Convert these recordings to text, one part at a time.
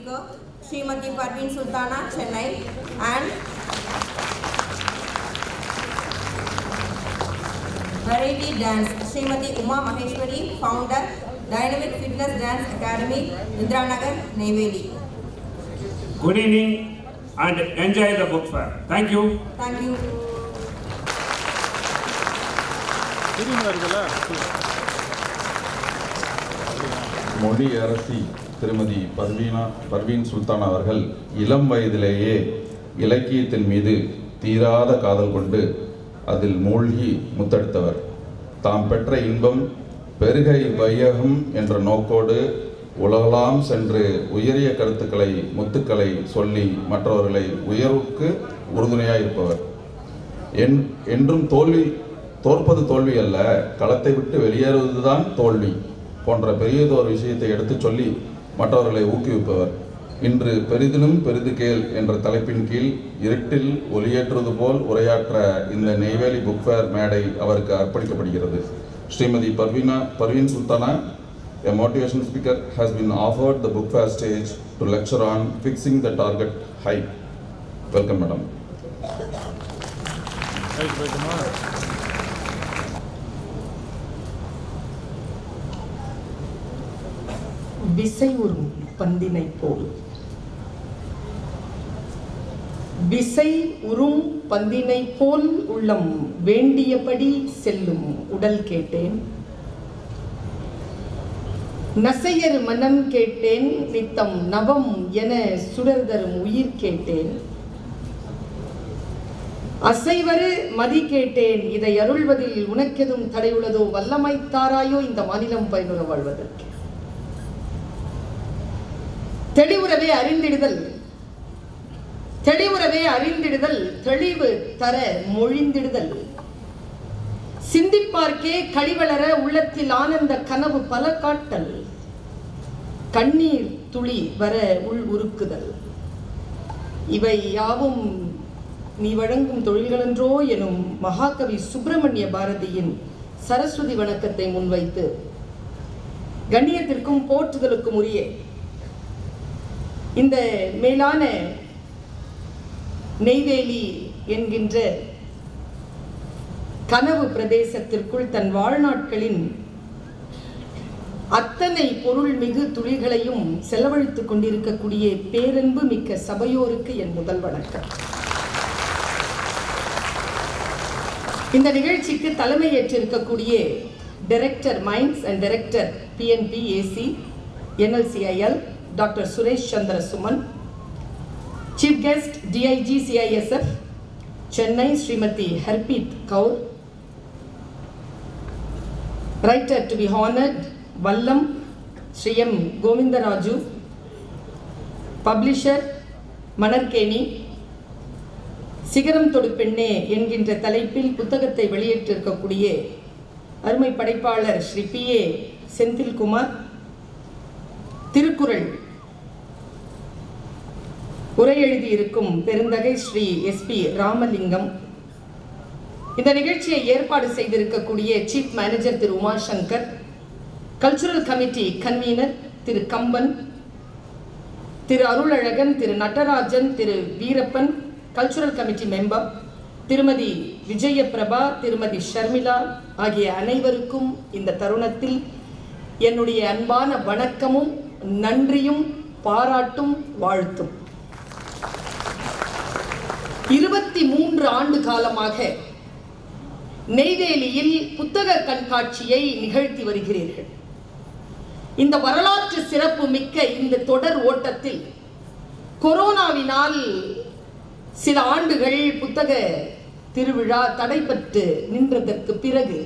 speaker, Srimati Parveen Sultana, Chennai, and variety dance, Srimati Uma Maheshwari, founder, Dynamic Fitness Dance Academy, Indranagar, Neyveli. Good evening and enjoy the book fair. Thank you. Thank you. மொழி அரசி திருமதி பர்வீன் சுல்தான் அவர்கள் இளம் வயதிலேயே இலக்கியத்தின் மீது தீராத காதல் கொண்டு அதில் மூழ்கி முத்தெடுத்தவர். தாம் பெற்ற இன்பம் பெருகை வையகம் என்ற நோக்கோடு உலகலாம் சென்று உயரிய கருத்துக்களை முத்துக்களை சொல்லி மற்றவர்களை உயர்வுக்கு உறுதுணையாக இருப்பவர். என்றும் தோற்பது தோல்வி அல்ல, களத்தை விட்டு வெளியேறுவதுதான் தோல்வி போன்ற பெரியதோர் விஷயத்தை எடுத்து சொல்லி மற்றவர்களை ஊக்குவிப்பவர். இன்று பெரிதிலும் பெரிது கேள் என்ற தலைப்பின் கீழ் இருட்டில் ஒளியேற்றுவது போல் உரையாற்ற இந்த நெய்வேலி புக் ஃபேர் மேடை அவருக்கு அர்ப்பணிக்கப்படுகிறது. Srimathi Parveen Sultana, a motivation speaker, has been offered the book fair stage to lecture on fixing the target high. Welcome, madam. விசை உறும் பந்தினை போல் விசை உறும் பந்தினை போல் உள்ளம் வேண்டியபடி செல்லும் உடல் கேட்டேன், நசையர் மனம் கேட்டேன், நித்தம் நவம் என சுடர்தரும் உயிர் கேட்டேன், அசைவரு மதி கேட்டேன், இதை அருள்வதில் உனக்கெதும் தடையுள்ளதோ, வல்லமைத்தாராயோ இந்த மாநிலம் பயனுற வாழ்வதற்கு. தெளிவுறவே அறிந்திடுதல், தெளிவு தர மொழிந்திடுதல், சிந்திப்பார்க்கே கழிவளர உள்ளத்தில் ஆனந்த கனவு பல காட்டல், கண்ணீர் துளி வர உள் உருக்குதல், இவை யாவும் நீ வழங்கும் தொழில்களென்றோ எனும் மகாகவி சுப்பிரமணிய பாரதியின் சரஸ்வதி வணக்கத்தை முன்வைத்து கண்ணியத்திற்கும் போற்றுதலுக்கும் உரிய இந்த மேலான நெய்வேலி என்கின்ற கனவு பிரதேசத்திற்குள் தன் வாழ்நாட்களின் அத்தனை பொருள் மிகு துளிகளையும் செலவழித்துக் கொண்டிருக்கக்கூடிய பேரன்பு மிக்க சபையோருக்கு என் முதல் வணக்கம். இந்த நிகழ்ச்சிக்கு தலைமை ஏற்றிருக்கக்கூடிய director mines and director PNPAC NLCIL doctor Suresh Chandra Suman, chief guest DIG CISF Chennai Shrimati Harpreet Kaur, writer to be honoured Vallam Shri M Govindaraju, publisher Manarkeni, சிகரம் தொடு பெண்ணே என்கின்ற தலைப்பில் புத்தகத்தை வெளியிட்டிருக்கக்கூடிய அருமை படைப்பாளர் ஸ்ரீ PA செந்தில்குமார், திருக்குறள் உரை எழுதியிருக்கும் பெருந்தகை ஸ்ரீ SP ராமலிங்கம், இந்த நிகழ்ச்சியை ஏற்பாடு செய்திருக்கக்கூடிய சீஃப் மேனேஜர் திரு உமாசங்கர், கல்ச்சுரல் கமிட்டி கன்வீனர் திரு கம்பன், திரு அருளழகன், திரு நடராஜன், திரு வீரப்பன், கல்ச்சுரல் கமிட்டி மெம்பர் திருமதி விஜயபிரபா, திருமதி ஷர்மிளா ஆகிய அனைவருக்கும் இந்த தருணத்தில் என்னுடைய அன்பான வணக்கமும் நன்றியும் பாராட்டும் வாழ்த்தும். 23 ஆண்டு காலமாக நெய்வேலியில் புத்தக கண்காட்சியை நிகழ்த்தி வருகிறீர்கள். இந்த வரலாற்று சிறப்பு மிக்க இந்த தொடர் ஓட்டத்தில் கொரோனாவினால் சில ஆண்டுகள் புத்தக திருவிழா தடைபட்டு நின்றதற்கு பிறகு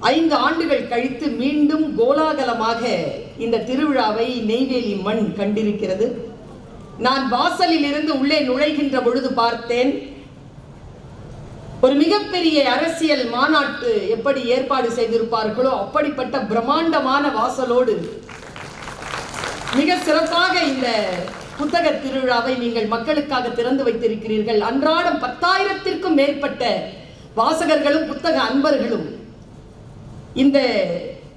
5 ஆண்டுகள் கழித்து மீண்டும் கோலாகலமாக இந்த திருவிழாவை நெய்வேலி மண் கண்டிருக்கிறது. நான் வாசலில் இருந்து உள்ளே நுழைகின்ற பொழுது பார்த்தேன், ஒரு மிகப்பெரிய அரசியல் மாநாட்டு எப்படி ஏற்பாடு செய்திருப்பார்களோ அப்படிப்பட்ட பிரம்மாண்டமான வாசலோடு மிக சிறப்பாக இந்த புத்தக திருவிழாவை நீங்கள் மக்களுக்காக திறந்து வைத்திருக்கிறீர்கள். அன்றாடம் 10,000க்கும் மேற்பட்ட வாசகர்களும் புத்தக அன்பர்களும் இந்த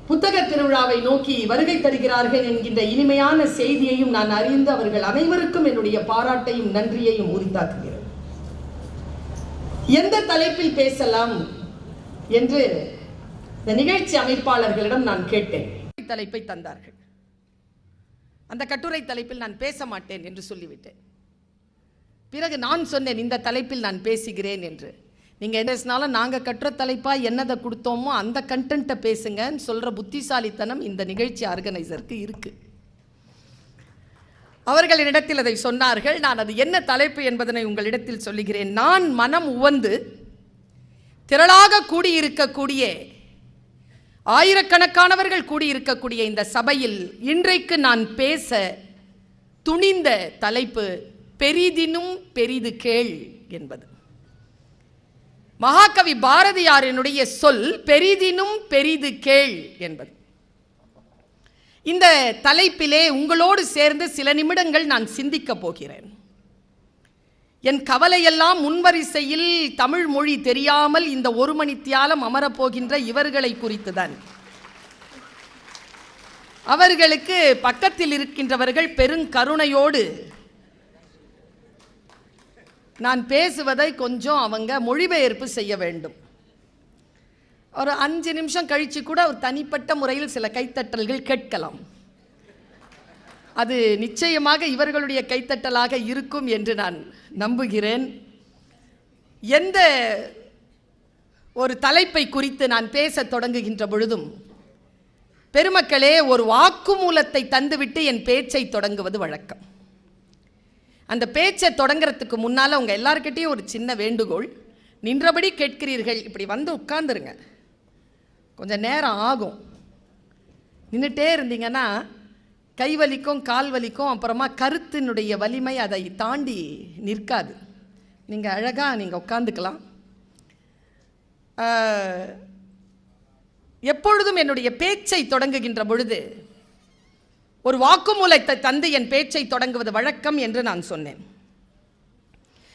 புத்தக திருவிழாவை நோக்கி வருகை தருகிறார்கள் என்கின்ற இனிமையான செய்தியையும் நான் அறிந்து அவர்கள் அனைவருக்கும் என்னுடைய பாராட்டையும் நன்றியையும் உரித்தாக்குகிறேன். எந்த தலைப்பில் பேசலாம் என்று இந்த நிகழ்ச்சி அமைப்பாளர்களிடம் நான் கேட்டேன். தலைப்பை தந்தார்கள். அந்த கட்டுரை தலைப்பில் நான் பேச மாட்டேன் என்று சொல்லிவிட்டேன். பிறகு நான் சொன்னேன் இந்த தலைப்பில் நான் பேசுகிறேன் என்று. நீங்கள் என்ன பேசினாலும் நாங்கள் கட்டுற தலைப்பாக என்னதை கொடுத்தோமோ அந்த கண்டென்ட்டை பேசுங்கன்னு சொல்கிற புத்திசாலித்தனம் இந்த நிகழ்ச்சி ஆர்கனைசருக்கு இருக்குது. அவர்களிடத்தில் அதை சொன்னார்கள். நான் அது என்ன தலைப்பு என்பதனை உங்களிடத்தில் சொல்லுகிறேன். நான் மனம் உவந்து திரளாக கூடியிருக்கக்கூடிய ஆயிரக்கணக்கானவர்கள் கூடியிருக்கக்கூடிய இந்த சபையில் இன்றைக்கு நான் பேச துணிந்த தலைப்பு பெரிதினும் பெரிது கேள் என்பது. மகாகவி பாரதியாரினுடைய சொல் பெரிதினும் பெரிது கேள் என்பது. இந்த தலைப்பிலே உங்களோடு சேர்ந்து சில நிமிடங்கள் நான் சிந்திக்க போகிறேன். என் கவலையெல்லாம் முன்வரிசையில் தமிழ் மொழி தெரியாமல் இந்த ஒரு மணித்தியாலம் அமரப்போகின்ற இவர்களை குறித்துதான். அவர்களுக்கு பக்கத்தில் இருக்கின்றவர்கள் பெருங்கருணையோடு நான் பேசுவதை கொஞ்சம் அவங்க மொழிபெயர்ப்பு செய்ய வேண்டும். ஒரு 5 நிமிஷம் கழிச்சு கூட ஒரு தனிப்பட்ட முறையில் சில கைத்தட்டல்கள் கேட்கலாம். அது நிச்சயமாக இவர்களுடைய கைத்தட்டலாக இருக்கும் என்று நான் நம்புகிறேன். எந்த ஒரு தலைப்பை குறித்து நான் பேச தொடங்குகின்ற பொழுதும் பெருமக்களே ஒரு வாக்குமூலத்தை தந்துவிட்டு என் பேச்சை தொடங்குவது வழக்கம். அந்த பேச்சை தொடங்கிறதுக்கு முன்னால் உங்கள் எல்லாருக்கிட்டையும் ஒரு சின்ன வேண்டுகோள். நின்றபடி கேட்கிறீர்கள், இப்படி வந்து உட்கார்ந்துருங்க. கொஞ்சம் நேரம் ஆகும். நின்றுட்டே இருந்தீங்கன்னா கை வலிக்கும், கால் வலிக்கும், அப்புறமா கருத்தினுடைய வலிமை அதை தாண்டி நிற்காது. நீங்கள் அழகாக நீங்கள் உட்காந்துக்கலாம். எப்பொழுதும் என்னுடைய பேச்சை தொடங்குகின்ற பொழுது ஒரு வாக்குமூலத்தை தந்து என் பேச்சை தொடங்குவது வழக்கம் என்று நான் சொன்னேன்.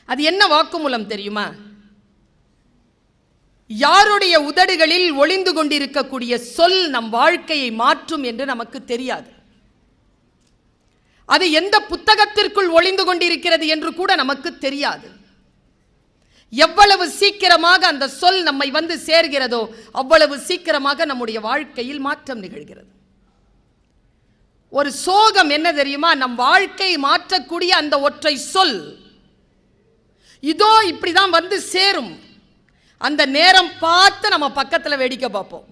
அது என்ன வாக்குமூலம் தெரியுமா? யாருடைய உதடுகளில் ஒளிந்து கொண்டிருக்கக்கூடிய சொல் நம் வாழ்க்கையை மாற்றும் என்று நமக்கு தெரியாது. அது எந்த புத்தகத்திற்குள் ஒளிந்து கொண்டிருக்கிறது என்று கூட நமக்கு தெரியாது. எவ்வளவு சீக்கிரமாக அந்த சொல் நம்மை வந்து சேர்கிறதோ அவ்வளவு சீக்கிரமாக நம்முடைய வாழ்க்கையில் மாற்றம் நிகழ்கிறது. ஒரு சோகம் என்ன தெரியுமா? நம் வாழ்க்கையை மாற்றக்கூடிய அந்த ஒற்றை சொல் இதோ இப்படிதான் வந்து சேரும். அந்த நேரம் பார்த்து நம்ம பக்கத்தில் வேடிக்கை பார்ப்போம்.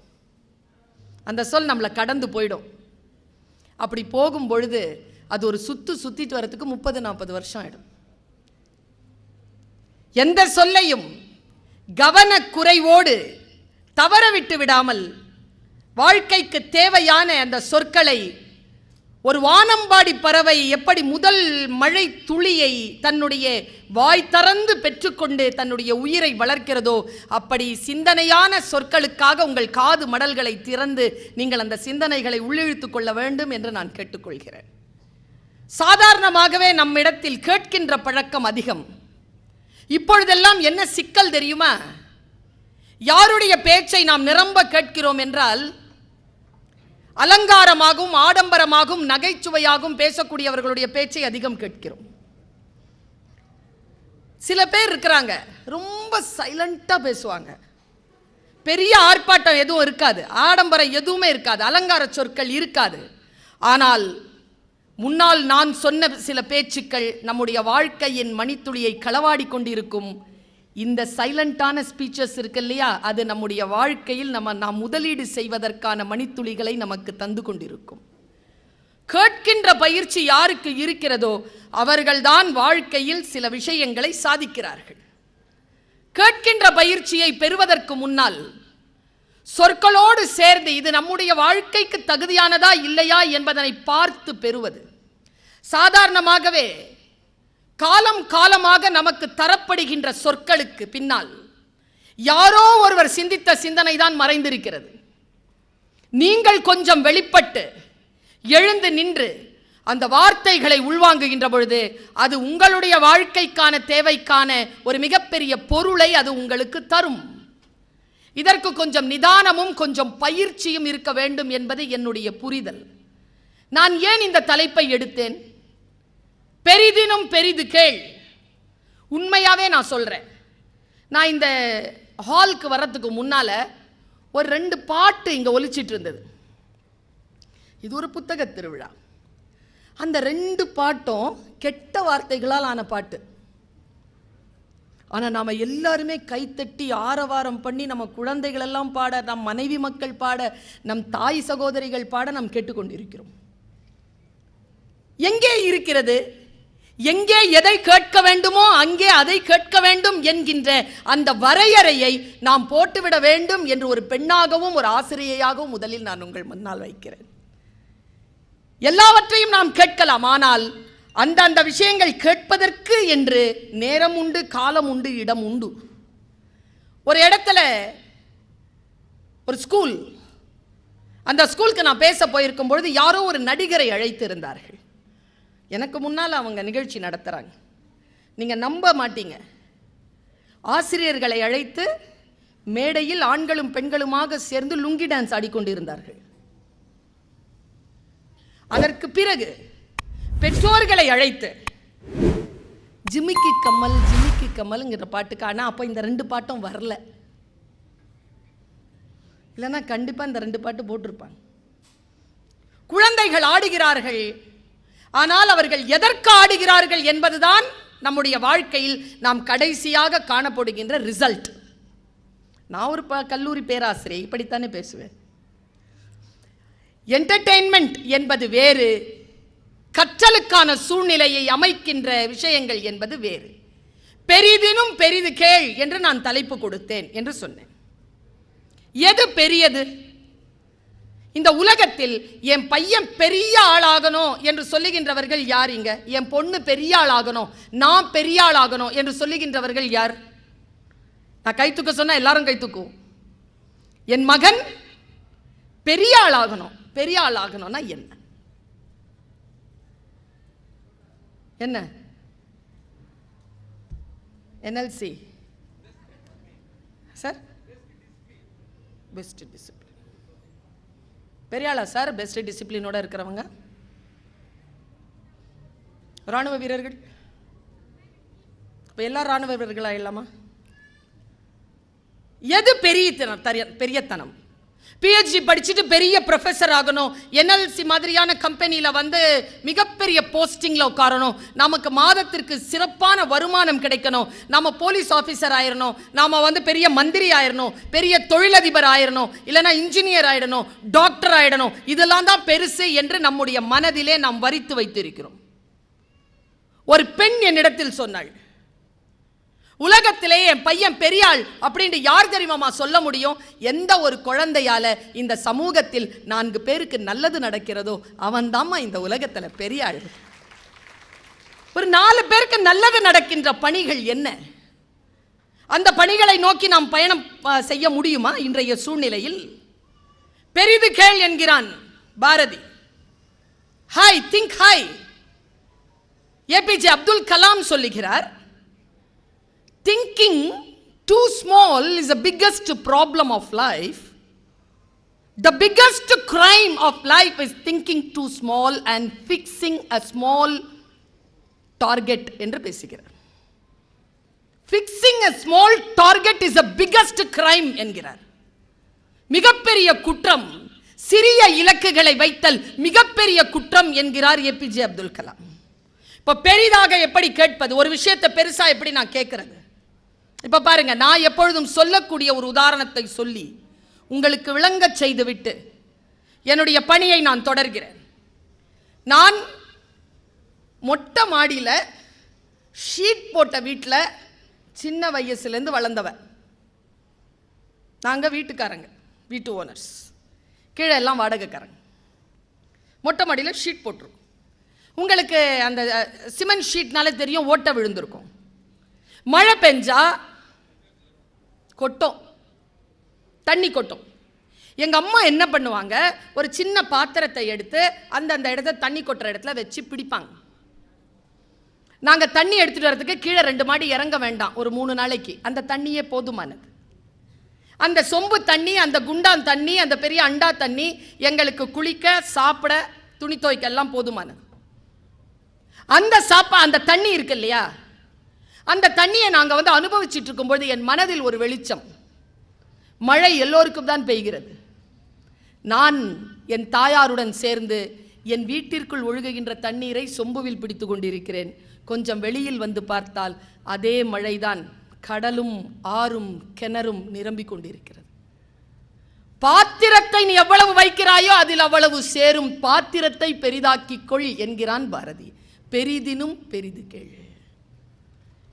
அந்த சொல் நம்மளை கடந்து போயிடும். அப்படி போகும் பொழுது அது ஒரு சுத்திட்டு வரதுக்கு 30-40 வருஷம் ஆயிடும். எந்த சொல்லையும் கவனக்குறைவோடு தவற விட்டு விடாமல் வாழ்க்கைக்கு தேவையான அந்த சொற்களை ஒரு வானம்பாடி பறவை எப்படி முதல் மழை துளியை தன்னுடைய வாய் திறந்து பெற்றுக்கொண்டு தன்னுடைய உயிரை வளர்க்கிறதோ அப்படி சிந்தனையான சொற்களுக்காக உங்கள் காது மடல்களை திறந்து நீங்கள் அந்த சிந்தனைகளை உள்ளிழுத்து கொள்ள வேண்டும் என்று நான் கேட்டுக்கொள்கிறேன். சாதாரணமாகவே நம்மிடத்தில் கேட்கின்ற பழக்கம் அதிகம். இப்பொழுதெல்லாம் என்ன சிக்கல் தெரியுமா? யாருடைய பேச்சை நாம் நிரம்ப கேட்கிறோம் என்றால் அலங்காரமாகவும் ஆடம்பரமாகவும் நகைச்சுவையாகவும் பேசக்கூடியவர்களுடைய பேச்சை அதிகம் கேட்கிறோம். சில பேர் இருக்கிறாங்க ரொம்ப சைலண்டா பேசுவாங்க. பெரிய ஆர்ப்பாட்டம் எதுவும் இருக்காது, ஆடம்பரம் எதுவுமே இருக்காது, அலங்கார சொற்கள் இருக்காது. ஆனால் முன்னால் நான் சொன்ன சில பேச்சுக்கள் நம்முடைய வாழ்க்கையின் மணித்துளியை களவாடி கொண்டிருக்கும். இந்த சைலண்டான ஸ்பீச்சஸ் இருக்கு இல்லையா, அது நம்முடைய வாழ்க்கையில் நாம் முதலீடு செய்வதற்கான மணித்துளிகளை நமக்கு தந்து கொண்டிருக்கும். கேட்கின்ற பயிற்சி யாருக்கு இருக்கிறதோ அவர்கள்தான் வாழ்க்கையில் சில விஷயங்களை சாதிக்கிறார்கள். கேட்கின்ற பயிற்சியை பெறுவதற்கு முன்னால் சொற்களோடு சேர்ந்து இது நம்முடைய வாழ்க்கைக்கு தகுதியானதா இல்லையா என்பதனை பார்த்து பெறுவது. சாதாரணமாகவே காலம் காலமாக நமக்கு தரப்படுகின்ற சொற்களுக்கு பின்னால் யாரோ ஒருவர் சிந்தித்த சிந்தனை தான் மறைந்திருக்கிறது. நீங்கள் கொஞ்சம் வெளிப்பட்டு எழுந்து நின்று அந்த வார்த்தைகளை உள்வாங்குகின்ற பொழுது அது உங்களுடைய வாழ்க்கைக்கான தேவைக்கான ஒரு மிகப்பெரிய பொருளை அது உங்களுக்கு தரும். இதற்கு கொஞ்சம் நிதானமும் கொஞ்சம் பயிற்சியும் இருக்க வேண்டும் என்பது என்னுடைய புரிதல். நான் ஏன் இந்த தலைப்பை எடுத்தேன்? பெரிதினும் பெரிது கேள். உண்மையாவே நான் சொல்றேன். நான் இந்த ஹாலுக்கு வர்றதுக்கு முன்னால ஒரு 2 பாட்டு இங்க ஒலிச்சிட்டு இருந்தது. இது ஒரு புத்தக திருவிழா. அந்த 2 பாட்டும் கெட்ட வார்த்தைகளால் ஆன பாட்டு. ஆனா நாம எல்லாருமே கைத்தட்டி ஆரவாரம் பண்ணி நம்ம குழந்தைகள் எல்லாம் பாட, நம் மனைவி மக்கள் பாட, நம் தாய் சகோதரிகள் பாட நாம் கேட்டுக்கொண்டிருக்கிறோம். எங்கே இருக்கிறது? எங்கே எதை கேட்க வேண்டுமோ அங்கே அதை கேட்க வேண்டும் என்கின்ற அந்த வரையறையை நாம் போட்டுவிட வேண்டும் என்று ஒரு பெண்ணாகவும் ஒரு ஆசிரியையாகவும் முதலில் நான் உங்கள் முன்னால் வைக்கிறேன். எல்லாவற்றையும் நாம் கேட்கலாம், ஆனால் அந்த விஷயங்கள் கேட்பதற்கு என்று நேரம் உண்டு, காலம் உண்டு, இடம் உண்டு. ஒரு இடத்துல ஒரு ஸ்கூல், அந்த ஸ்கூலுக்கு நான் பேச போயிருக்கும் பொழுது யாரோ ஒரு நடிகரை அழைத்து இருந்தார்கள். எனக்கு முன்னால் அவங்க நிகழ்ச்சி நடத்துகிறாங்க. நீங்கள் நம்ப மாட்டீங்க, ஆசிரியர்களை அழைத்து மேடையில் ஆண்களும் பெண்களுமாக சேர்ந்து லுங்கி டான்ஸ் ஆடிக்கொண்டிருந்தார்கள். அதற்கு பிறகு பெற்றோர்களை அழைத்து ஜிமிக்கி கம்மல் ஜிமிக்கி கம்மல்ங்கிற பாட்டுக்கு, ஆனால் அப்போ இந்த 2 பாட்டும் வரல. இல்லைன்னா கண்டிப்பாக இந்த 2 பாட்டு போட்டிருப்பாங்க. குழந்தைகள் ஆடுகிறார்கள், ஆனால் அவர்கள் எதற்கு ஆடுகிறார்கள் என்பதுதான் நம்முடைய வாழ்க்கையில் நாம் கடைசியாக காணப்படுகின்ற ரிசல்ட். நான் ஒரு கல்லூரி பேராசிரியை, இப்படித்தானே பேசுவேன். என்டர்டெயின்மெண்ட் என்பது வேறு, கற்றலுக்கான சூழ்நிலையை அமைக்கின்ற விஷயங்கள் என்பது வேறு. பெரிதினும் பெரிது கேள் என்று நான் தலைப்பு கொடுத்தேன் என்று சொன்னேன். எது பெரியது? இந்த உலகத்தில் என் பையன் பெரிய ஆளாகணும் என்று சொல்லுகின்றவர்கள் யார்? இங்க என் பொண்ணு பெரிய ஆளாகணும், நான் பெரிய ஆளாகணும் என்று சொல்லுகின்றவர்கள் யார்? நான் கை தூக்க சொன்னா எல்லாரும் கை தூக்கும். என் மகன் பெரிய ஆளாகணும். பெரிய ஆளாகணும்னா என்ன? என்ன? NLC sir, best discipline. பெரிய ஆளா சார் பெஸ்ட் டிசிப்ளினோட இருக்கிறவங்க? ராணுவ வீரர்கள், இப்போ எல்லா ராணுவ வீரர்களா இல்லாமா? எது பெரியத்தனம்? PhD படிச்சுட்டு பெரிய ப்ரொஃபஸர் ஆகணும், NLC மாதிரியான கம்பெனியில் வந்து மிகப்பெரிய போஸ்டிங்கில் உட்காரணும், நமக்கு மாதத்திற்கு சிறப்பான வருமானம் கிடைக்கணும், நம்ம போலீஸ் ஆஃபீஸர் ஆயிடணும், நாம் வந்து பெரிய மந்திரி ஆயிடணும், பெரிய தொழிலதிபர் ஆயிடணும், இல்லைனா இன்ஜினியர் ஆயிடணும், டாக்டர் ஆயிடணும், இதெல்லாம் தான் பெருசு என்று நம்முடைய மனதிலே நாம் வரித்து வைத்திருக்கிறோம். ஒரு பெண் என்னிடத்தில் சொன்னாள், உலகத்திலே என் பையன் பெரியாள் அப்படின்னு யார் தெரியுமா சொல்ல முடியும்? எந்த ஒரு குழந்தையால இந்த சமூகத்தில் 4 பேருக்கு நல்லது நடக்கிறதோ அவன் தாம்மா இந்த உலகத்தில் பெரியாள். ஒரு 4 பேருக்கு நல்லது நடக்கின்ற பணிகள் என்ன? அந்த பணிகளை நோக்கி நாம் பயணம் செய்ய முடியுமா இன்றைய சூழ்நிலையில்? பெரிது கேள் என்கிறான் Bharathi. High, think high. APJ Abdul Kalam சொல்லுகிறார், thinking too small is the biggest problem of life. The biggest crime of life is thinking too small and fixing a small target என்று பேசுகிறார். Fixing a small target is the biggest crime என்கிறார். மிகப்பெரிய குற்றம் சிறிய இலக்குகளை வைத்தல், மிகப்பெரிய குற்றம் என்கிறார் APJ அப்துல் கலாம். இப்ப பெரிதாக எப்படி கேட்பது? ஒரு விஷயத்தை பெருசா எப்படி நான் கேட்கிறது? இப்ப பாருங்க, நான் எப்பொழுதும் சொல்லக்கூடிய ஒரு உதாரணத்தை சொல்லி உங்களுக்கு விளங்க செய்துவிட்டு என்னுடைய பணியை நான் தொடர்கிறேன். நான் மொட்டை மாடியில் ஷீட் போட்ட வீட்டில் சின்ன வயசுலேருந்து வளர்ந்தவன். நாங்கள் வீட்டுக்காரங்க, வீட்டு ஓனர்ஸ், கீழே எல்லாம் வாடகைக்காரங்க. மொட்டை மாடியில் ஷீட் போட்டிருக்கோம். உங்களுக்கு அந்த சிமெண்ட் ஷீட்னாலே தெரியும், ஓட்டை விழுந்திருக்கும். மழை பெஞ்சா கொட்டும், தண்ணி கொட்டும். எங்கள் அம்மா என்ன பண்ணுவாங்க, ஒரு சின்ன பாத்திரத்தை எடுத்து அந்த இடத்த தண்ணி கொட்டுற இடத்துல வச்சு பிடிப்பாங்க. நாங்கள் தண்ணி எடுத்துகிட்டு வரதுக்கு கீழே 2 மாடி இறங்க வேண்டாம், ஒரு 3 நாளைக்கு அந்த தண்ணியே போதுமானது. அந்த சொம்பு தண்ணி, அந்த குண்டான் தண்ணி, அந்த பெரிய அண்டா தண்ணி எங்களுக்கு குளிக்க, சாப்பிட, துணி துவைக்க எல்லாம் போதுமானது. அந்த தண்ணி இருக்கு இல்லையா, அந்த தண்ணியை நாங்கள் அனுபவிச்சுட்டு இருக்கும்போது என் மனதில் ஒரு வெளிச்சம். மழை எல்லோருக்கும் தான் பெய்கிறது. நான் என் தாயாருடன் சேர்ந்து என் வீட்டிற்குள் ஒழுகுகின்ற தண்ணீரை சொம்புவில் பிடித்து கொண்டிருக்கிறேன். கொஞ்சம் வெளியில் வந்து பார்த்தால் அதே மழைதான் கடலும் ஆறும் கிணறும் நிரம்பிக் கொண்டிருக்கிறது. பாத்திரத்தை நீ எவ்வளவு வைக்கிறாயோ அதில் அவ்வளவு சேரும். பாத்திரத்தை பெரிதாக்கிக் கொள் என்கிறான் பாரதி. பெரிதினும் பெரிது கேள்.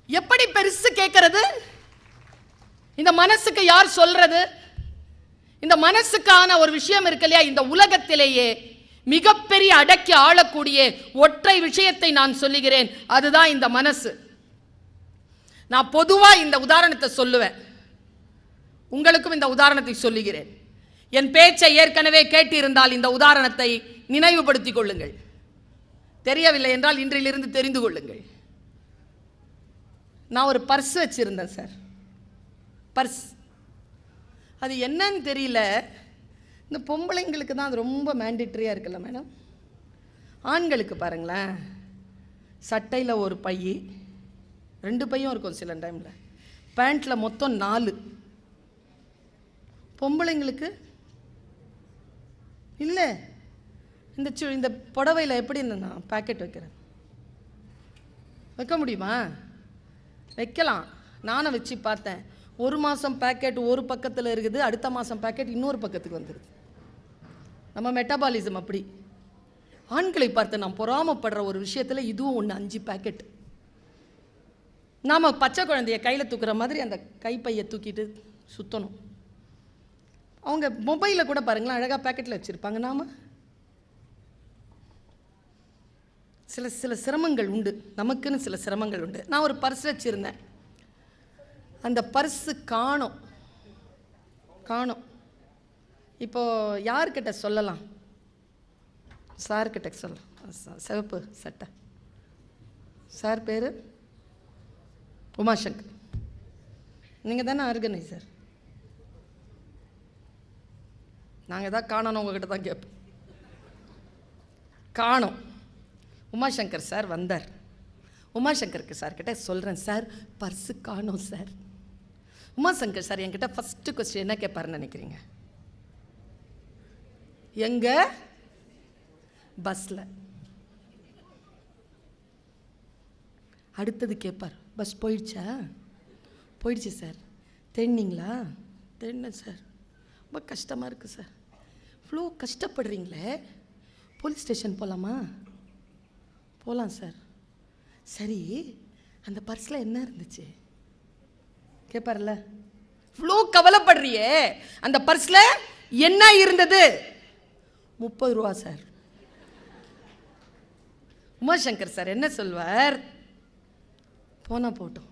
எப்படி பெருசு கேட்கிறது? இந்த மனசுக்கு யார் சொல்றது? இந்த மனசுக்கான ஒரு விஷயம் இருக்கு இல்லையா, இந்த உலகத்திலேயே மிகப்பெரிய அடக்கி ஆளக்கூடிய ஒற்றை விஷயத்தை நான் சொல்லுகிறேன், அதுதான் இந்த மனசு. நான் பொதுவா இந்த உதாரணத்தை சொல்லுவேன், உங்களுக்கும் இந்த உதாரணத்தை சொல்லுகிறேன். என் பேச்சை ஏற்கனவே கேட்டிருந்தால் இந்த உதாரணத்தை நினைவுபடுத்திக் கொள்ளுங்கள். தெரியவில்லை என்றால் இன்றிலிருந்து தெரிந்து கொள்ளுங்கள். நான் ஒரு பர்ஸ் வச்சிருந்தேன் சார். பர்ஸ் அது என்னன்னு தெரியல. இந்த பொம்பளைங்களுக்கு தான் அது ரொம்ப மேண்டிட்ரியாக இருக்குல்ல மேடம். ஆண்களுக்கு பாருங்களேன், சட்டையில் ஒரு பை, 2 பையும் இருக்கும் சில டைமில், பேண்ட்டில் மொத்தம் 4. பொம்பளைங்களுக்கு இல்லை. இந்த புடவையில் எப்படி நான் பேக்கெட் வைக்கிறேன்? வைக்க முடியுமா? வைக்கலாம். நானும் வச்சு பார்த்தேன். ஒரு மாதம் பேக்கெட் ஒரு பக்கத்தில் இருக்குது, அடுத்த மாதம் பேக்கெட் இன்னொரு பக்கத்துக்கு வந்துடுது. நம்ம மெட்டபாலிசம் அப்படி. ஆண்களை பார்த்து நாம் பொறாமப்படுற ஒரு விஷயத்தில் இதுவும் ஒன்று. 5 பேக்கெட். நாம் பச்சை குழந்தைய கையில் தூக்குற மாதிரி அந்த கைப்பையை தூக்கிட்டு சுற்றணும். அவங்க மொபைலில் கூட பாருங்களேன், அழகாக பேக்கெட்டில் வச்சுருப்பாங்க. நாம் சில சிரமங்கள் உண்டு, நமக்குன்னு சில சிரமங்கள் உண்டு. நான் ஒரு பர்ஸ் வச்சுருந்தேன். அந்த பர்ஸு காணோம். இப்போது யார்கிட்ட சொல்லலாம்? சார்கிட்ட சொல்லலாம். சிவப்பு சட்டை சார் பேர் உமாசங்கர். நீங்கள் தானே ஆர்கனைசர். நாங்கள் எதாவது காணணும் உங்ககிட்ட தான் கேட்போம். காணோம். உமாசங்கர் சார் வந்தார். உமாசங்கருக்கு சார்கிட்ட சொல்கிறேன், சார் பர்ஸு காணோம் சார். உமாசங்கர் சார் என்கிட்ட ஃபஸ்ட்டு கொஸ்டின் என்ன கேட்பாருன்னு நினைக்கிறீங்க? எங்க? பஸ்ஸில். அடுத்தது கேட்பார், பஸ் போயிடுச்சா? போயிடுச்சு சார். தேடினீங்களா? தேடினேன் சார். ரொம்ப கஷ்டமாக இருக்குது சார். இவ்வளோ கஷ்டப்படுறீங்களே, போலீஸ் ஸ்டேஷன் போகலாமா? போகலாம் சார். சரி, அந்த பர்ஸில் என்ன இருந்துச்சு கேட்பார்ல. இவ்வளோ கவலைப்படுறியே, அந்த பர்ஸில் என்ன இருந்தது? 30 ரூபா சார். உமாசங்கர் சார் என்ன சொல்வார்? போனா போட்டோம்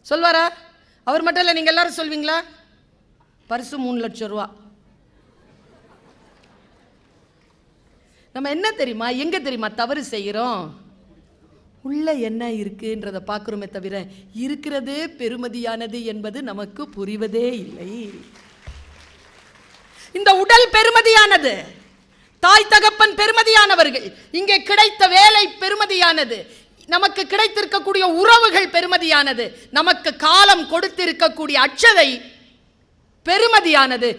சொல்வாரா? அவர் மட்டும் இல்லை, நீங்கள் எல்லாரும் சொல்வீங்களா? பர்ஸு 3 லட்சம் ரூபா. நம்ம என்ன தெரியுமா, எங்க தெரியுமா தவறு செய்கிறோம்? உள்ள என்ன இருக்குன்றதை பார்க்குறோமே தவிர இருக்கிறதே பெருமதியானது என்பது நமக்கு புரிவதே இல்லை. இந்த உடல் பெருமதியானது, தாய் தகப்பன் பெருமதியானவர்கள், இங்கே கிடைத்த வேலை பெருமதியானது, நமக்கு கிடைத்திருக்கக்கூடிய உறவுகள் பெருமதியானது, நமக்கு காலம் கொடுத்திருக்கக்கூடிய அட்சதை பெருமதியானது.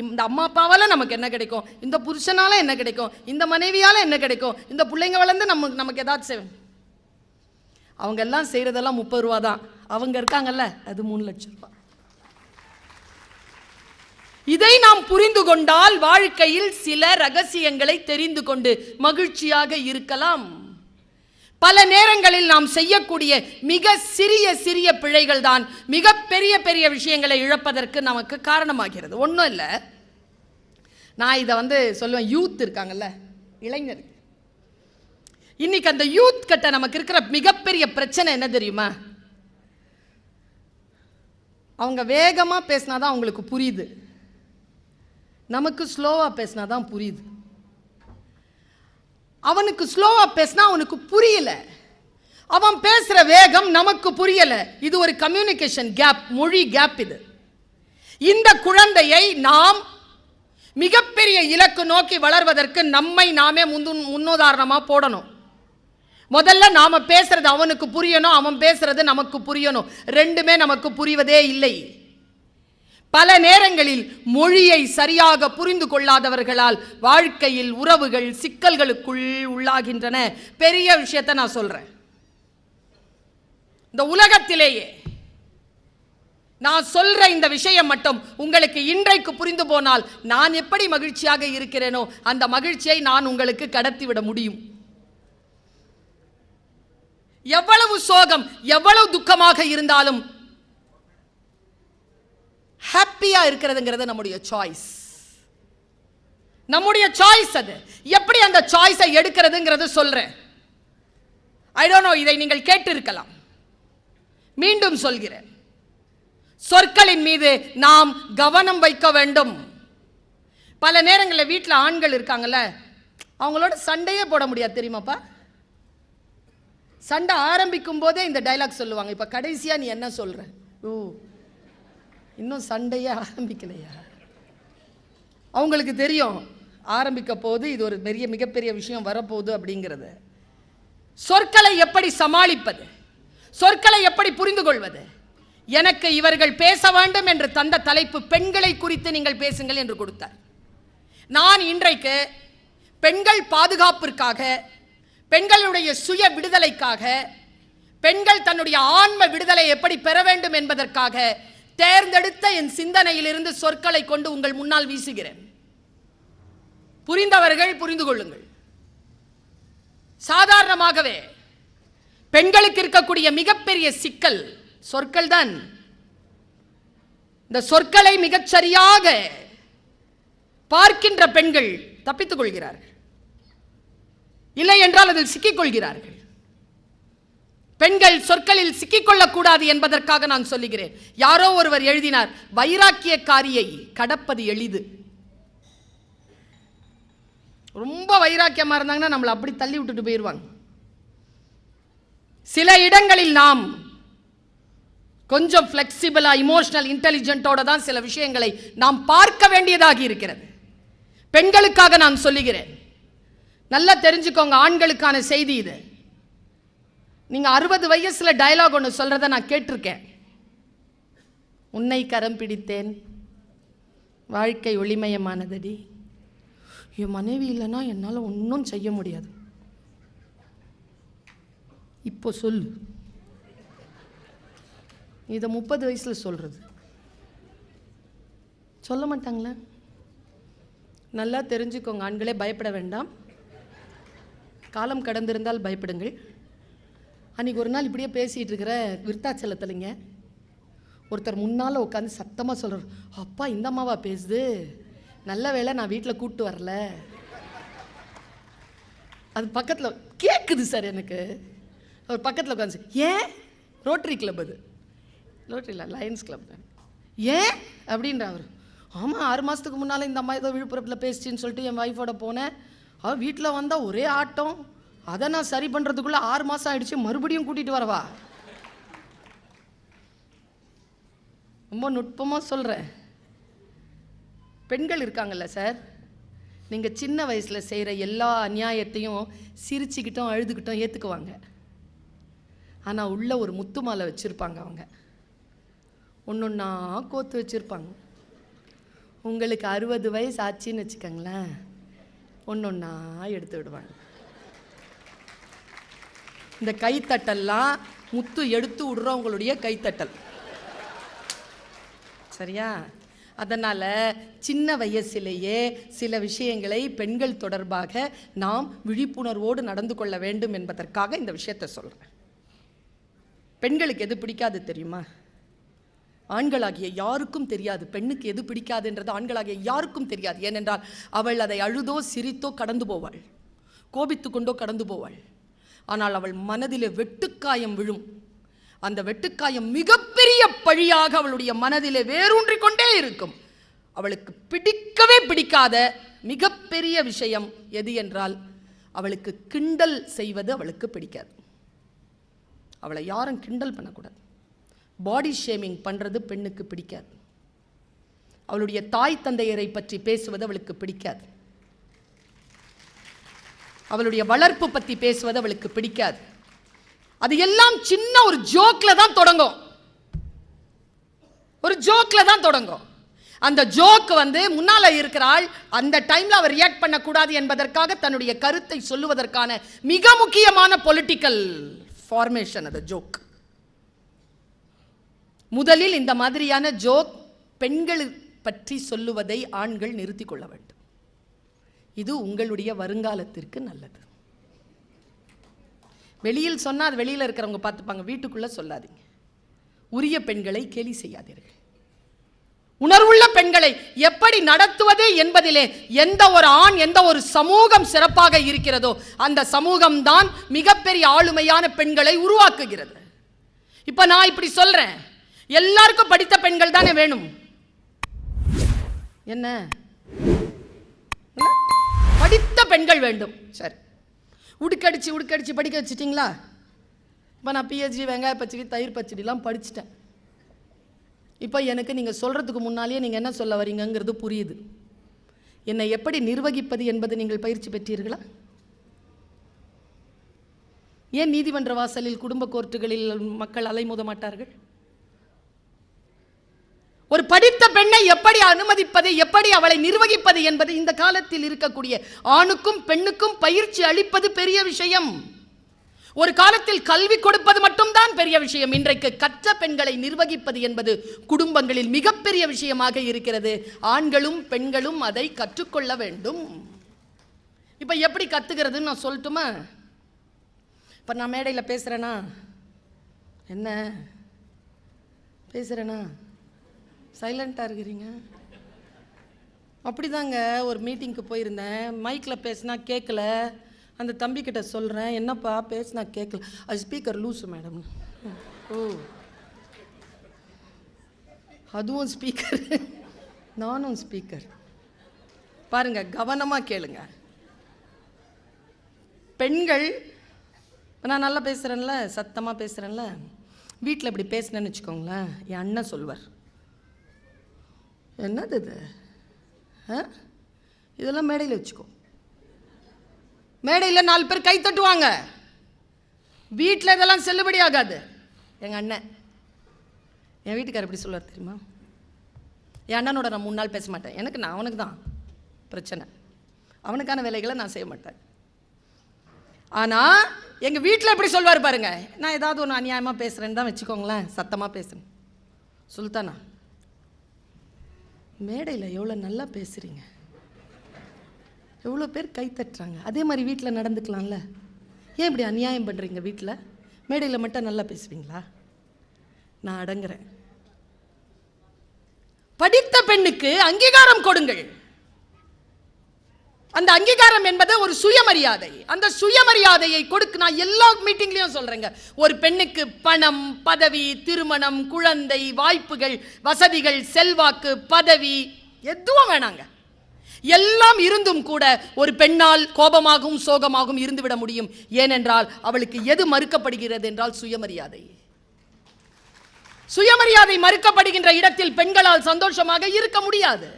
இந்த அம்மா அப்பாவால் நமக்கு என்ன கிடைக்கும்? இந்த புருஷனால என்ன கிடைக்கும்? இந்த மனைவியால் என்ன கிடைக்கும்? இந்த பிள்ளைங்க வளர்ந்து நமக்கு ஏதாச்சும் செய்வோம். அவங்க எல்லாம் செய்கிறதெல்லாம் 30 ரூபா தான். அவங்க இருக்காங்கல்ல, அது 3 லட்சம் ரூபா. இதை நாம் புரிந்து கொண்டால் வாழ்க்கையில் சில ரகசியங்களை தெரிந்து கொண்டு மகிழ்ச்சியாக இருக்கலாம். பல நேரங்களில் நாம் செய்யக்கூடிய மிக சிறிய சிறிய பிழைகள் தான் மிக பெரிய பெரிய விஷயங்களை இழப்பதற்கு நமக்கு காரணமாகிறது. ஒன்றும் இல்லை, நான் இதை சொல்லுவேன். யூத் இருக்காங்கல்ல, இளைஞர், இன்னைக்கு அந்த யூத் கிட்ட நமக்கு இருக்கிற மிகப்பெரிய பிரச்சனை என்ன தெரியுமா? அவங்க வேகமாக பேசினாதான் அவங்களுக்கு புரியுது, நமக்கு ஸ்லோவாக பேசினாதான் புரியுது. அவனுக்கு ஸ்லோவா பேசினா அவனுக்கு புரியல, அவன் பேசுற வேகம் நமக்கு புரியல. இது ஒரு கம்யூனிகேஷன் கேப், மொழி கேப். இது இந்த குழந்தையை நாம் மிகப்பெரிய இலக்கு நோக்கி வளர்வதற்கு நம்மை நாமே முன்னுதாரணமா போடணும். முதல்ல நாம பேசுறது அவனுக்கு புரியணும், அவன் பேசுறது நமக்கு புரியணும். ரெண்டுமே நமக்கு புரிவதே இல்லை. பல நேரங்களில் மொழியை சரியாக புரிந்து கொள்ளாதவர்களால் வாழ்க்கையில் உறவுகள் சிக்கல்களுக்குள் உள்ளாகின்றன. பெரிய விஷயத்தை நான் சொல்றேன். இந்த உலகத்திலேயே நான் சொல்ற இந்த விஷயம் மட்டும் உங்களுக்கு இன்றைக்கு புரிந்து போனால் நான் எப்படி மகிழ்ச்சியாக இருக்கிறேனோ அந்த மகிழ்ச்சியை நான் உங்களுக்கு கடத்திவிட முடியும். எவ்வளவு சோகம் எவ்வளவு துக்கமாக இருந்தாலும் ஹாப்பியா இருக்கிறதுங்கிறது நம்முடைய சாய்ஸ். நம்முடைய சாய்ஸ். அது எப்படி அந்த சாய்ஸை எடுக்கிறதுங்கிறது சொல்றேன். ஐ டோன்ட் நோ, இதை நீங்கள் கேட்டு இருக்கலாம். மீண்டும் சொல்கிறேன், சொற்களின் மீது நாம் கவனம் வைக்க வேண்டும். பல நேரங்களில் வீட்டில் ஆண்கள் இருக்காங்கல்ல, அவங்களோட சண்டையே போட முடியாது தெரியுமாப்பா. சண்டை ஆரம்பிக்கும் போதே இந்த டைலாக் சொல்லுவாங்க, இப்ப கடைசியா நீ என்ன சொல்ற? ஓ, இன்னும் சண்டையே ஆரம்பிக்கலையா? அவங்களுக்கு தெரியும் ஆரம்பிக்க போது இது ஒரு மிகப்பெரிய விஷயம் வரப்போகுது அப்படிங்கிறது. சொற்களை எப்படி சமாளிப்பது, சொற்களை எப்படி புரிந்து கொள்வது? எனக்கு இவர்கள் பேச வேண்டும் என்று தந்த தலைப்பு பெண்களை குறித்து நீங்கள் பேசுங்கள் என்று கொடுத்தார். நான் இன்றைக்கு பெண்கள் பாதுகாப்பிற்காக, பெண்களுடைய சுய விடுதலைக்காக, பெண்கள் தன்னுடைய ஆன்ம விடுதலை எப்படி பெற வேண்டும் என்பதற்காக தேர்ந்தெடுத்த என் சிந்தனையிலிருந்து சொற்களை கொண்டு உங்கள் முன்னால் வீசுகிறேன். புரிந்தவர்கள் புரிந்து கொள்ளுங்கள். சாதாரணமாகவே பெண்களுக்கு இருக்கக்கூடிய மிகப்பெரிய சிக்கல் சொற்கள் தான். இந்த சொற்களை மிகச்சரியாக பார்க்கின்ற பெண்கள் தப்பித்துக் கொள்கிறார்கள், இல்லை என்றால் அதில் சிக்கிக் கொள்கிறார்கள். பெண்கள் சொற்களில் சிக்கிக்கொள்ளக்கூடாது என்பதற்காக நான் சொல்லுகிறேன். யாரோ ஒருவர் எழுதினார், வைராக்கியக்காரியை கடப்பது எளிது. ரொம்ப வைராக்கியமா இருந்தாங்கன்னா நம்மளை அப்படி தள்ளி விட்டுட்டு போயிடுவாங்க. சில இடங்களில் நாம் கொஞ்சம் ஃப்ளெக்சிபிளா, இமோஷனல் இன்டெலிஜென்ட்டோட தான் சில விஷயங்களை நாம் பார்க்க வேண்டியதாக இருக்கிறது. பெண்களுக்காக நான் சொல்லுகிறேன், நல்லா தெரிஞ்சுக்கோங்க. ஆண்களுக்கான செய்தி இது. நீங்க 60 வயசுல டயலாக் ஒன்று சொல்றத நான் கேட்டிருக்கேன். உன்னை கரம் பிடித்தேன், வாழ்க்கை ஒளிமயமானதடி, என் மனைவி இல்லைன்னா என்னால் ஒன்றும் செய்ய முடியாது. இப்போ சொல்லு. இதை 30 வயசுல சொல்றது சொல்ல மாட்டாங்களே. நல்லா தெரிஞ்சுக்கோங்க ஆண்களே, பயப்பட வேண்டாம். காலம் கடந்திருந்தால் பயப்படுங்கள். அன்றைக்கி ஒரு நாள் இப்படியே பேசிகிட்டு இருக்கிற விருத்தாச்சலத்தில்ங்க ஒருத்தர் முன்னால் உட்காந்து சத்தமாக சொல்கிறார், அப்பா இந்த அம்மாவா பேசுது, நல்ல வேளை நான் வீட்டில் கூப்பிட்டு வரல. அது பக்கத்தில் கேட்குது சார் எனக்கு. அவர் பக்கத்தில் உட்காந்து, ஏன்? ரோட்டரி கிளப், அது ரோட்டரியில் லயன்ஸ் கிளப் தான். ஏன் அப்படின்ற அவர், ஆமாம் 6 மாதத்துக்கு முன்னால் இந்த அம்மா ஏதோ விழுப்புரத்தில் பேசிச்சின்னு சொல்லிட்டு என் ஒய்ஃபோட போனேன். அவள் வீட்டில் வந்தால் ஒரே ஆட்டம், அதை நான் சரி பண்ணுறதுக்குள்ளே 6 மாதம் ஆயிடுச்சு, மறுபடியும் கூட்டிகிட்டு வரவா? ரொம்ப நுட்பமாக சொல்கிறேன். பெண்கள் இருக்காங்கல்ல சார், நீங்கள் சின்ன வயசில் செய்கிற எல்லா அநியாயத்தையும் சிரிச்சுக்கிட்டோம் அழுதுகிட்டோம் ஏற்றுக்குவாங்க. ஆனால் உள்ள ஒரு முத்து மாலை வச்சுருப்பாங்க. அவங்க ஒன்றொன்னா கோத்து வச்சுருப்பாங்க. உங்களுக்கு 60 வயசு ஆச்சுன்னு வச்சுக்கோங்களேன், ஒன்றொன்னா எடுத்து விடுவாங்க. இந்த கைத்தட்டல்லாம் முத்து எடுத்து விடுறவங்களுடைய கைத்தட்டல், சரியா? அதனால் சின்ன வயசிலேயே சில விஷயங்களை பெண்கள் தொடர்பாக நாம் விழிப்புணர்வோடு நடந்து கொள்ள வேண்டும் என்பதற்காக இந்த விஷயத்தை சொல்கிறேன். பெண்களுக்கு எது பிடிக்காது தெரியுமா? ஆண்களாகிய யாருக்கும் தெரியாது. பெண்ணுக்கு எது பிடிக்காதுன்றது ஆண்களாகிய யாருக்கும் தெரியாது. ஏனென்றால் அவள் அதை அழுதோ சிரித்தோ கடந்து போவாள், கோபித்து கொண்டோ கடந்து போவாள். ஆனால் அவள் மனதிலே வெட்டுக்காயம் விழும். அந்த வெட்டுக்காயம் மிகப்பெரிய பழியாக அவளுடைய மனதிலே வேரூன்றிக் கொண்டே இருக்கும். அவளுக்கு பிடிக்கவே பிடிக்காத மிகப்பெரிய விஷயம் எது என்றால், அவளுக்கு கிண்டல் செய்வது அவளுக்கு பிடிக்காது. அவளை யாரும் கிண்டல் பண்ணக்கூடாது. பாடி ஷேமிங் பண்ணுறது பெண்ணுக்கு பிடிக்காது. அவளுடைய தாய் தந்தையரை பற்றி பேசுவது அவளுக்கு பிடிக்காது. அவளுடைய வளர்ப்பு பற்றி பேசுவது அவளுக்கு பிடிக்காது. அது எல்லாம் சின்ன ஒரு ஜோக்ல தான் தொடங்கும். ஒரு ஜோக்ல தான் தொடங்கும். அந்த ஜோக் முன்னால இருக்கிறாள், அந்த டைம்ல அவர் ரியாக்ட் பண்ணக்கூடாது என்பதற்காக தன்னுடைய கருத்தை சொல்லுவதற்கான மிக முக்கியமான பொலிட்டிக்கல் ஃபார்மேஷன் அது ஜோக். முதலில் இந்த மாதிரியான ஜோக் பெண்கள் பற்றி சொல்லுவதை ஆண்கள் நிறுத்திக் கொள்ள வேண்டும். இது உங்களுடைய வருங்காலத்திற்கு நல்லது. வெளியில் சொன்னா அது வெளியில இருக்கிறவங்க பார்த்துப்பாங்க, வீட்டுக்குள்ள சொல்லாதீங்க. உரிய பெண்களை கேலி செய்யாதீர்கள். உணர்வுள்ள பெண்களை எப்படி நடத்துவது என்பதிலே எந்த ஒரு ஆண், எந்த ஒரு சமூகம் சிறப்பாக இருக்கிறதோ அந்த சமூகம் தான் மிகப்பெரிய ஆளுமையான பெண்களை உருவாக்குகிறது. இப்ப நான் இப்படி சொல்றேன், எல்லாருக்கும் படித்த பெண்கள் தானே வேணும். என்ன படித்த பெண்கள் வேண்டும். சரி, உடுக்கடிச்சு படிக்க வச்சிட்டீங்களா? இப்போ நான் பிஹெச்டி வெங்காய பச்சடி தயிர் பச்சடிலாம் படிச்சுட்டேன். இப்போ எனக்கு நீங்கள் சொல்கிறதுக்கு முன்னாலேயே நீங்கள் என்ன சொல்ல வரீங்கங்கிறது புரியுது. என்னை எப்படி நிர்வகிப்பது என்பது நீங்கள் பயிற்சி பெற்றீர்களா? ஏன் நீதிமன்ற வாசலில் குடும்ப கோர்ட்டுகளில் மக்கள் அலைமோத மாட்டார்கள்? ஒரு படித்த பெண்ணை எப்படி அனுமதிப்பது, எப்படி அவளை நிர்வகிப்பது என்பது இந்த காலத்தில் இருக்கக்கூடிய ஆணுக்கும் பெண்ணுக்கும் பயிற்சி அளிப்பது பெரிய விஷயம். ஒரு காலத்தில் கல்வி கொடுப்பது மட்டும்தான் பெரிய விஷயம். இன்றைக்கு கற்ற பெண்களை நிர்வகிப்பது என்பது குடும்பங்களில் மிகப்பெரிய விஷயமாக இருக்கிறது. ஆண்களும் பெண்களும் அதை கற்றுக்கொள்ள வேண்டும். இப்ப எப்படி கத்துக்கிறதுன்னு நான் சொல்லட்டுமா? இப்ப நான் மேடையில் பேசுறேனா, என்ன பேசுறேனா, சைலண்டா இருக்கிறீங்க? அப்படிதாங்க. ஒரு மீட்டிங்க்கு போயிருந்தேன், மைக்கில் பேசினா கேட்கல. அந்த தம்பிக்கிட்ட சொல்கிறேன், என்னப்பா பேசினா கேட்கல. அது ஸ்பீக்கர் லூஸு மேடம். ஓ, அதுவும் ஸ்பீக்கர், நானும் ஸ்பீக்கர். பாருங்க, கவனமாக கேளுங்க. பெண்கள், நான் நல்லா பேசுகிறேன்ல, சத்தமாக பேசுகிறேன்ல, வீட்டில் இப்படி பேசினேன்னு வச்சுக்கோங்களேன், என் அண்ணன் சொல்வார், என்னது இது, இதெல்லாம் மேடையில் வச்சுக்கோ. மேடையில் 4 பேர் கை தட்டுவாங்க. வீட்டில் இதெல்லாம் செல்லுபடி ஆகாது. எங்கள் அண்ணன், என் வீட்டுக்காரர் எப்படி சொல்லுவார் தெரியுமா? என் அண்ணனோட நான் 3 நாள் பேச மாட்டேன். நான் அவனுக்கு தான் பிரச்சனை, அவனுக்கான வேலைகளை நான் செய்ய மாட்டேன். ஆனால் எங்கள் வீட்டில் எப்படி சொல்வார் பாருங்க, நான் ஏதாவது ஒன்று அநியாயமாக பேசுகிறேன்னு தான் வச்சுக்கோங்களேன், சத்தமாக பேசுகிறேன். சுல்தானா, மேடையில் எவ்வளோ நல்லா பேசுகிறீங்க, எவ்வளோ பேர் கை தட்டுறாங்க, அதே மாதிரி வீட்டில் நடந்துக்கலாம்ல, ஏன் இப்படி அநியாயம் பண்ணுறீங்க? வீட்டில் மேடையில் மட்டும் நல்லா பேசுவீங்களா? நான் அடங்குறேன். படித்த பெண்ணுக்கு அங்கீகாரம் கொடுங்கள். அந்த அங்கீகாரம் என்பது ஒரு சுயமரியாதை. அந்த சுயமரியாதையை கொடுக்க நான் எல்லா மீட்டிங்லயும் சொல்றேங்க. ஒரு பெண்ணுக்கு பணம், பதவி, திருமணம், குழந்தை, வாய்ப்புகள், வசதிகள், செல்வாக்கு, பதவி எதுவும் வேணாங்க. எல்லாம் இருந்தும் கூட ஒரு பெண்ணால் கோபமாகவும் சோகமாகவும் இருந்துவிட முடியும். ஏனென்றால் அவளுக்கு எது மறுக்கப்படுகிறது என்றால் சுயமரியாதை. சுயமரியாதை மறுக்கப்படுகின்ற இடத்தில் பெண்களால் சந்தோஷமாக இருக்க முடியாது.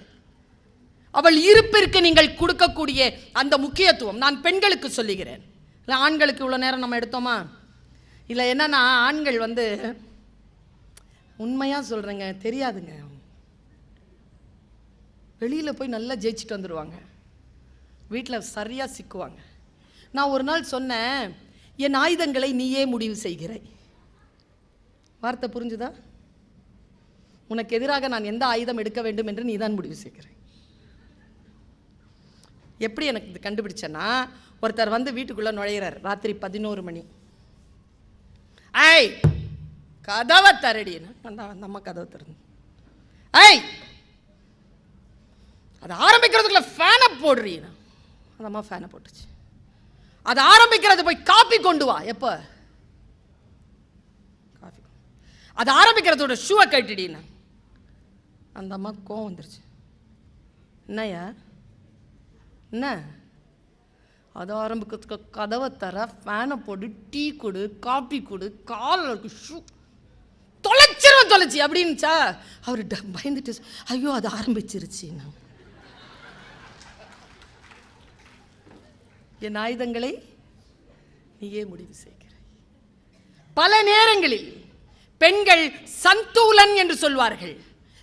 அவள் இருப்பிற்கு நீங்கள் கொடுக்கக்கூடிய அந்த முக்கியத்துவம் நான் பெண்களுக்கு சொல்லுகிறேன். இல்லை ஆண்களுக்கு இவ்வளோ நேரம் நம்ம எடுத்தோமா? இல்லை, என்னன்னா ஆண்கள் உண்மையாக சொல்கிறேங்க, தெரியாதுங்க. வெளியில் போய் நல்லா ஜெயிச்சுட்டு வந்துடுவாங்க, வீட்டில் சரியாக சிக்குவாங்க. நான் ஒரு நாள் சொன்னேன், என் ஆயுதங்களை நீயே முடிவு செய்கிறாய். வார்த்தை புரிஞ்சுதா? உனக்கு எதிராக நான் எந்த ஆயுதம் எடுக்க வேண்டும் என்று நீ தான் முடிவு செய்கிறாய். எப்படி எனக்கு இது கண்டுபிடிச்சேன்னா, ஒருத்தர் வீட்டுக்குள்ளே நுழையிறார், ராத்திரி 11 மணி. ஐய் கதவை தரடின்னு அந்த அம்மா கதவை திறந்து, ஐய் அது ஆரம்பிக்கிறதுக்குள்ள ஃபேனை போடுறீன்னு அந்த அம்மா ஃபேனை போட்டுச்சு. அது ஆரம்பிக்கிறது போய் காப்பி கொண்டு வா. எப்போ காஃபி? அது ஆரம்பிக்கிறதோட ஷூவை கட்டிடின்னு அந்த அம்மா கோவம் வந்துருச்சு. என்னையா என்ன? அது ஆரம்பிக்கிறதுக்கு கதவை தர, ஃபேனை போடு, டீ கொடு, காப்பி கொடு, காலில் ஷூ தொலைச்சிரும் தொலைச்சி அப்படின்னுச்சா அவர் பயந்துட்டு, ஐயோ அது ஆரம்பிச்சிருச்சு. என் ஆயுதங்களை நீயே முடிவு செய்கிறாய். பல நேரங்களில் பெண்கள் சந்தூலன் என்று சொல்வார்கள்,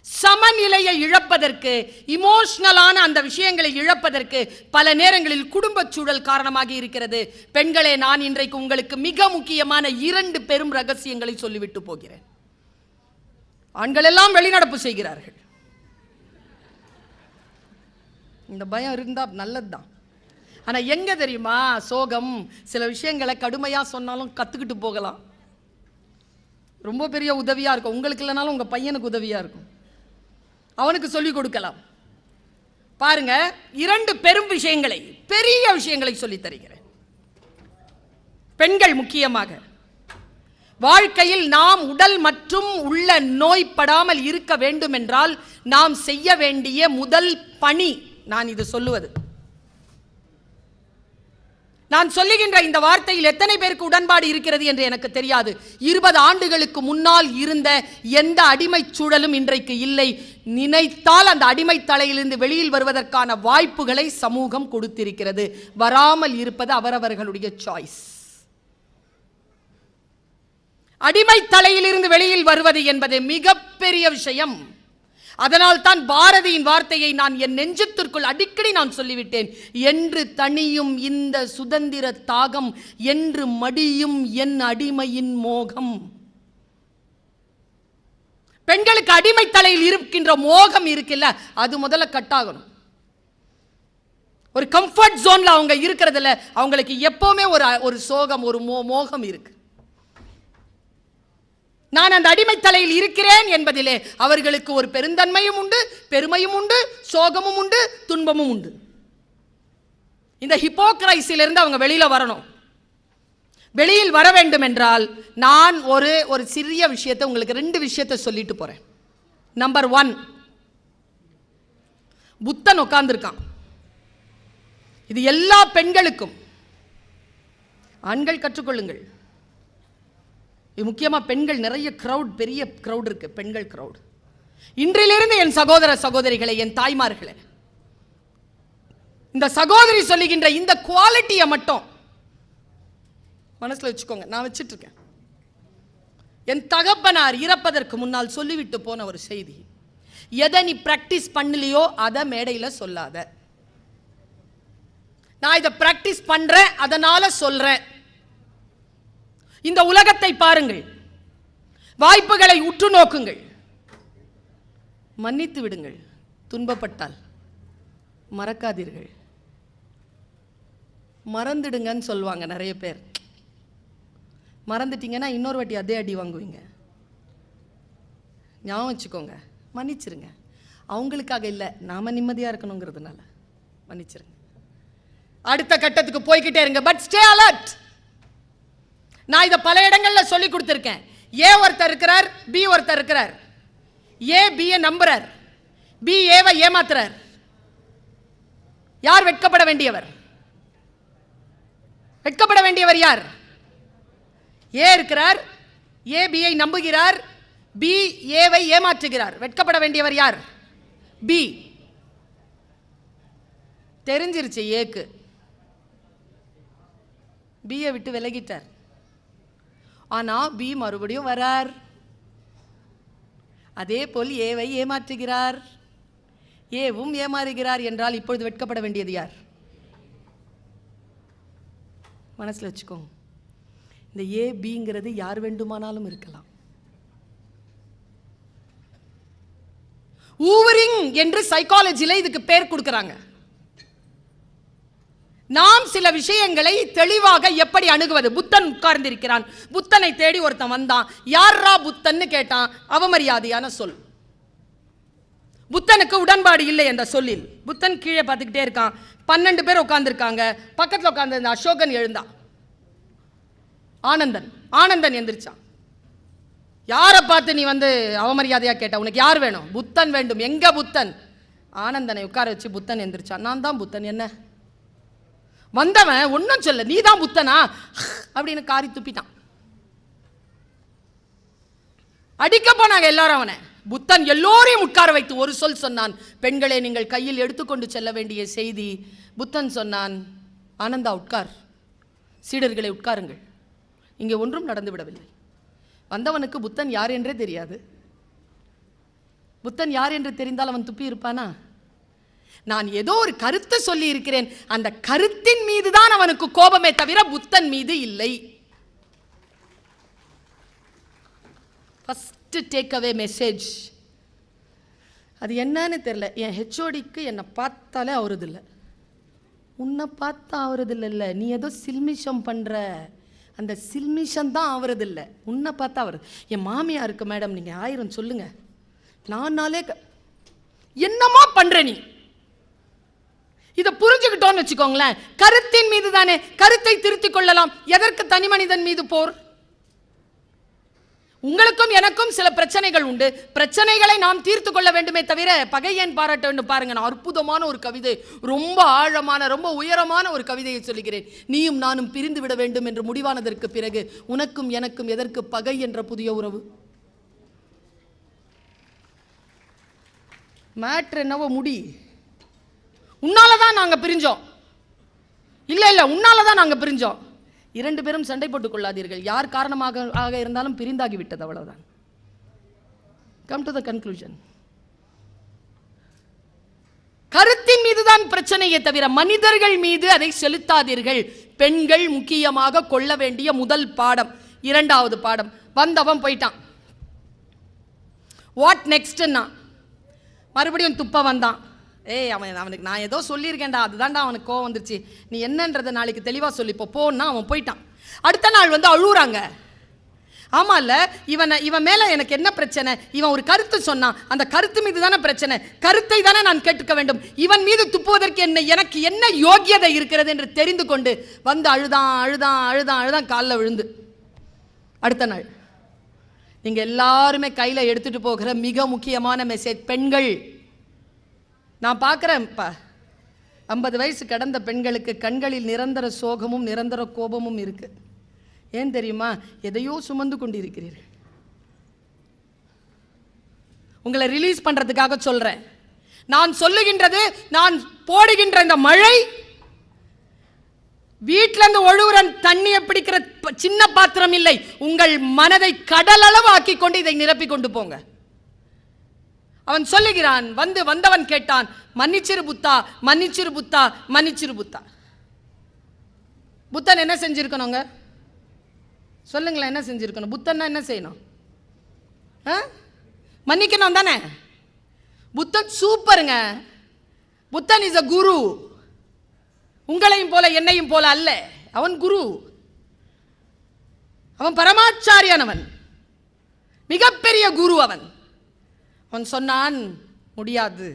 சமநிலையை இழப்பதற்கு, இமோஷனலான அந்த விஷயங்களை இழப்பதற்கு பல நேரங்களில் குடும்ப சூழல் காரணமாக இருக்கிறது. பெண்களே, நான் இன்றைக்கு உங்களுக்கு மிக முக்கியமான 2 பெரும் ரகசியங்களை சொல்லிவிட்டு போகிறேன். ஆண்கள் எல்லாம் வெளிநடப்பு செய்கிறார்கள். இந்த பயம் இருந்தா நல்லதுதான். ஆனா எங்க தெரியுமா சோகம்? சில விஷயங்களை கடுமையா சொன்னாலும் கத்துக்கிட்டு போகலாம், ரொம்ப பெரிய உதவியா இருக்கும். உங்களுக்கு இல்லைனாலும் உங்க பையனுக்கு உதவியா இருக்கும், அவனுக்கு சொல்லிக் கொடுக்கலாம். பாருங்க, 2 பெரும் விஷயங்களை, பெரிய விஷயங்களை சொல்லித் தருகிறேன். பெண்கள் முக்கியமாக வாழ்க்கையில் நாம் உடல் மற்றும் உள்ள நோய்படாமல் இருக்க வேண்டும் என்றால் நாம் செய்ய வேண்டிய முதல் பணி, நான் இது சொல்லுவது. நான் சொல்லுகின்ற இந்த வார்த்தையில் எத்தனை பேருக்கு உடன்பாடு இருக்கிறது என்று எனக்கு தெரியாது. 20 ஆண்டுகளுக்கு முன்னால் இருந்த எந்த அடிமை சூழலும் இன்றைக்கு இல்லை. நினைத்தால் அந்த அடிமை தலையிலிருந்து வெளியில் வருவதற்கான வாய்ப்புகளை சமூகம் கொடுத்திருக்கிறது. வராமல் இருப்பது அவரவர்களுடைய சாய்ஸ். அடிமை தலையிலிருந்து வெளியில் வருவது என்பது மிகப்பெரிய விஷயம். அதனால் தான் பாரதியின் வார்த்தையை நான் என் நெஞ்சத்திற்குள் அடிக்கடி நான் சொல்லிவிட்டேன். என்று தனியும் இந்த சுதந்திர தாகம், என்று மடியும் என் அடிமையின் மோகம். பெண்களுக்கு அடிமை தலையில் இருக்கின்ற மோகம் இருக்குல்ல, அது முதல்ல கட்டாகணும். ஒரு கம்ஃபர்ட் ஜோன்ல அவங்க இருக்கிறதுல அவங்களுக்கு எப்பவுமே ஒரு சோகம், ஒரு மோகம் இருக்கு. நான் அந்த அடிமை தலையில் இருக்கிறேன் என்பதிலே அவர்களுக்கு ஒரு பெருந்தன்மையும் உண்டு, பெருமையும் உண்டு, சோகமும் உண்டு, துன்பமும் உண்டு. இந்த ஹிப்போக்ரைசிலிருந்து அவங்க வெளியில வரணும். வெளியில் வர வேண்டும் என்றால் நான் ஒரு சிறிய விஷயத்தை உங்களுக்கு 2 விஷயத்தை சொல்லிட்டு போறேன். நம்பர் 1, புத்தன் உட்கார்ந்திருக்கான். இது எல்லா பெண்களுக்கும். ஆண்கள் கற்றுக்கொள்ளுங்கள். இது முக்கியமா பெண்கள், நிறைய கிரவுட், பெரிய கிரவுட் இருக்கு, பெண்கள் கிரவுட். இன்றிலிருந்து என் சகோதர சகோதரிகளை, என் தாய்மார்களே, இந்த சகோதரி சொல்லுகின்ற இந்த குவாலிட்டியை மட்டும் மனசுல வச்சுக்கோங்க. நான் வச்சிட்டு இருக்கேன். என் தகப்பனார் இறப்பதற்கு முன்னால் சொல்லிவிட்டு போன ஒரு செய்தி, எதை நீ பிராக்டிஸ் பண்ணலையோ அதை மேடையில சொல்லாத. நான் இதை பிராக்டிஸ் பண்றேன், அதனால சொல்றேன். இந்த உலகத்தை பாருங்கள், வாய்ப்புகளை உற்று நோக்குங்கள், மன்னித்து விடுங்கள், துன்பப்பட்டால் மறக்காதீர்கள். மறந்துடுங்கன்னு சொல்லுவாங்க நிறைய பேர். மறந்துட்டீங்கன்னா இன்னொரு வாட்டி அதே அடி வாங்குவீங்க. ஞாபகம் வச்சுக்கோங்க, மன்னிச்சிருங்க. அவங்களுக்காக இல்லை, நாம நிம்மதியா இருக்கணுங்கிறதுனால மன்னிச்சிருங்க. அடுத்த கட்டத்துக்கு போய்கிட்டே இருங்க, பட் ஸ்டே அலர்ட். நான் இதை பல இடங்கள்ல சொல்லி கொடுத்திருக்கேன். ஏ ஒருத்தர் இருக்கிறார், பி ஒருத்தர் இருக்கிறார். ஏ பியை நம்புறார், பி ஏவை ஏமாத்துறார். யார் வெட்கப்பட வேண்டியவர்? வெட்கப்பட வேண்டியவர் யார்? ஏ இருக்கிறார், ஏ பியை நம்புகிறார், பி ஏவை ஏமாற்றுகிறார். வெட்கப்பட வேண்டியவர் யார்? பி. தெரிஞ்சிருச்சு ஏக்கு, பியை விட்டு விலகிட்டார். ஆனா பி மறுபடியும் வரார், அதே போல் ஏவை ஏமாற்றுகிறார், ஏவும் ஏமாறுகிறார் என்றால் இப்பொழுது வெட்கப்பட வேண்டியது யார்? மனசுல வச்சுக்கோங்க. இந்த ஏ பிங்கிறது யார் வேண்டுமானாலும் இருக்கலாம். ஊவரிங் என்று சைக்காலஜில இதுக்கு பேர் கொடுக்கறாங்க. நாம் சில விஷயங்களை தெளிவாக எப்படி அணுகுவது? புத்தன் உட்கார்ந்திருக்கிறான், புத்தனை தேடி ஒருத்தன் வந்தான். யாரா புத்தன்னு கேட்டான். அவமரியாதையான சொல். புத்தனுக்கு உடன்பாடு இல்லை என்ற சொல்லில். புத்தன் கீழே பார்த்துக்கிட்டே இருக்கான். 12 பேர் உட்கார்ந்துருக்காங்க. பக்கத்தில் உட்கார்ந்து அசோகன் எழுந்தான். ஆனந்தன் எந்திரிச்சான். யாரை பார்த்து நீ வந்து அவமரியாதையா கேட்ட? உனக்கு யார் வேணும்? புத்தன் வேண்டும். எங்க புத்தன்? ஆனந்தனை உட்கார வச்சு புத்தன் எந்திரிச்சான். நான் தான் புத்தன். என்ன வந்தவன் ஒன்னும் சொல்ல, நீ தான் புத்தனா அப்படின்னு காரி துப்பிட்டான். அடிக்க போனாங்க எல்லாரும் அவனை. புத்தன் எல்லோரையும் உட்கார வைத்து ஒரு சொல் சொன்னான், பெண்களை நீங்கள் கையில் எடுத்துக்கொண்டு செல்ல வேண்டிய செய்தி. புத்தன் சொன்னான், ஆனந்தா உட்கார், சீடர்களை உட்காருங்கள். இங்கே ஒன்றும் நடந்து விடவில்லை. வந்தவனுக்கு புத்தன் யார் என்றே தெரியாது. புத்தன் யார் என்று தெரிந்தால் அவன் துப்பி இருப்பானா? நான் ஏதோ ஒரு கருத்தை சொல்லி இருக்கிறேன், அந்த கருத்தின் மீது தான் அவனுக்கு கோபமே தவிர புத்தன் மீது இல்லை. ஃபர்ஸ்ட் டேக் அவே மெசேஜ் அது என்னன்னு தெரியல. என் ஹெச்ஓடிக்கு என்னை பார்த்தாலே ஆவறதில்லை, உன்னை பார்த்தா ஆவறதில்லை. நீ ஏதோ சில்மிஷம் பண்ற, அந்த சில்மிஷம் தான் ஆவறதில்லை, உன்னை பார்த்தா ஆவறது. என் மாமியாருக்கு மேடம் நீங்க 1000 சொல்லுங்க, நானாலே என்னமா பண்ற நீ. இதை புரிஞ்சுக்கிட்டோன்னு வச்சுக்கோங்களேன், கருத்தின் மீது தானே, கருத்தை திருத்திக் கொள்ளலாம். எதற்கு தனி மனிதன் மீது போர்? உங்களுக்கும் எனக்கும் சில பிரச்சனைகள் உண்டு, பிரச்சனைகளை நாம் தீர்த்து கொள்ள வேண்டுமே தவிர பகை ஏன் பாராட்ட வேண்டும்? பாருங்க, நான் அற்புதமான ஒரு கவிதை, ரொம்ப ஆழமான ரொம்ப உயரமான ஒரு கவிதையை சொல்லுகிறேன். நீயும் நானும் பிரிந்து விட வேண்டும் என்று முடிவானதற்கு பிறகு உனக்கும் எனக்கும் எதற்கு பகை என்ற புதிய உறவு? மேட்ரு என்னவோ முடி, உன்னாலதான் நாங்க பிரிஞ்சோம், இல்ல இல்ல உன்னாலதான் நாங்க பிரிஞ்சோம். 2 பேரும் சண்டை போட்டுக் கொள்ளாதீர்கள், யார் காரணமாக இருந்தாலும் பிரிந்தாகி விட்டது, அவ்வளவுதான். Come to the conclusion. கருத்தின் மீதுதான் பிரச்சனையே தவிர மனிதர்கள் மீது அதை செலுத்தாதீர்கள். பெண்கள் முக்கியமாக கொள்ள வேண்டிய முதல் பாடம். 2வது பாடம், வந்தவன் போயிட்டான், வாட் நெக்ஸ்ட்னா மறுபடியும் துப்ப வந்தான். அவனுக்கு நான் ஏதோ சொல்லியிருக்கேன்டா, அதுதான்டா அவனுக்கு கோவம் வந்துருச்சு, நீ என்னன்றதை நாளைக்கு தெளிவாக சொல்லிப்போ போன்னா அவன் போயிட்டான். அடுத்த நாள் வந்து அழுகுறாங்க, ஆமா இல்ல இவன் மேல எனக்கு என்ன பிரச்சனை, இவன் ஒரு கருத்து சொன்னான், அந்த கருத்து மீது தானே பிரச்சனை, கருத்தை தானே நான் கேட்டுக்க வேண்டும், இவன் மீது துப்புவதற்கு எனக்கு என்ன யோகியதை இருக்கிறது என்று தெரிந்து கொண்டு வந்து அழுதான் அழுதான் அழுதான் அழுதான் காலில் விழுந்து. அடுத்த நாள் நீங்க எல்லாருமே கையில எடுத்துட்டு போகிற மிக முக்கியமான மெசேஜ், பெண்கள். நான் பார்க்குறேன், 50 வயசு கடந்த பெண்களுக்கு கண்களில் நிரந்தர சோகமும் நிரந்தர கோபமும் இருக்கு. ஏன் தெரியுமா? எதையோ சுமந்து கொண்டிருக்கிறீர்கள். உங்களை ரிலீஸ் பண்றதுக்காக சொல்றேன். நான் சொல்லுகின்றது, நான் போடுகின்ற இந்த மழை, வீட்டில இருந்து ஒழுகுற தண்ணியை பிடிக்கிற சின்ன பாத்திரம் இல்லை, உங்கள் மனதை கடல் அளவு ஆக்கி கொண்டு இதை நிரப்பி கொண்டு போங்க. அவன் சொல்லுகிறான், வந்தவன் கேட்டான், மன்னிச்சிரு புத்தா, மன்னிச்சிரு புத்தா, மன்னிச்சிரு புத்தா. புத்தன் என்ன செஞ்சிருக்கணுங்க சொல்லுங்களேன், என்ன செஞ்சிருக்கணும்? புத்தன் என்ன செய்யணும்? மன்னிக்கணும் தானே. புத்தன் சூப்பருங்க, புத்தன் இஸ் a குரு. உங்களையும் போல என்னையும் போல அல்ல, அவன் குரு, அவன் பரமாச்சாரியானவன், மிகப்பெரிய குரு அவன். அவன் சொன்னான், முடியாது,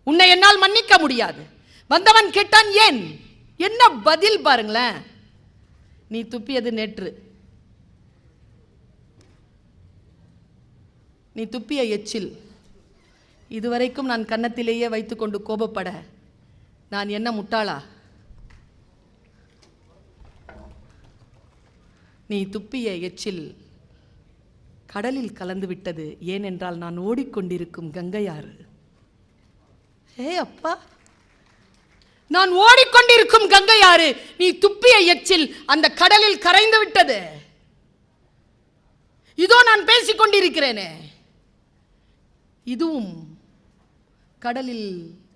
உன்னை என்னால் மன்னிக்க முடியாது. வந்தவன் கேட்டான், ஏன்? என்ன பதில் பாருங்களேன், நீ துப்பியது நேற்று, நீ துப்பிய எச்சில் இதுவரைக்கும் நான் கன்னத்திலேயே வைத்துக்கொண்டு கோபப்பட நான் என்ன முட்டாளா? நீ துப்பிய எச்சில் கடலில் கலந்து விட்டது, ஏனென்றால் நான் ஓடிக்கொண்டிருக்கும் கங்கையாறு. அப்பா, நான் ஓடிக்கொண்டிருக்கும் கங்கையாறு, நீ துப்பிய எச்சில் அந்த கடலில் கரைந்து விட்டது. இதோ நான் பேசிக் கொண்டிருக்கிறேனே, இதுவும் கடலில்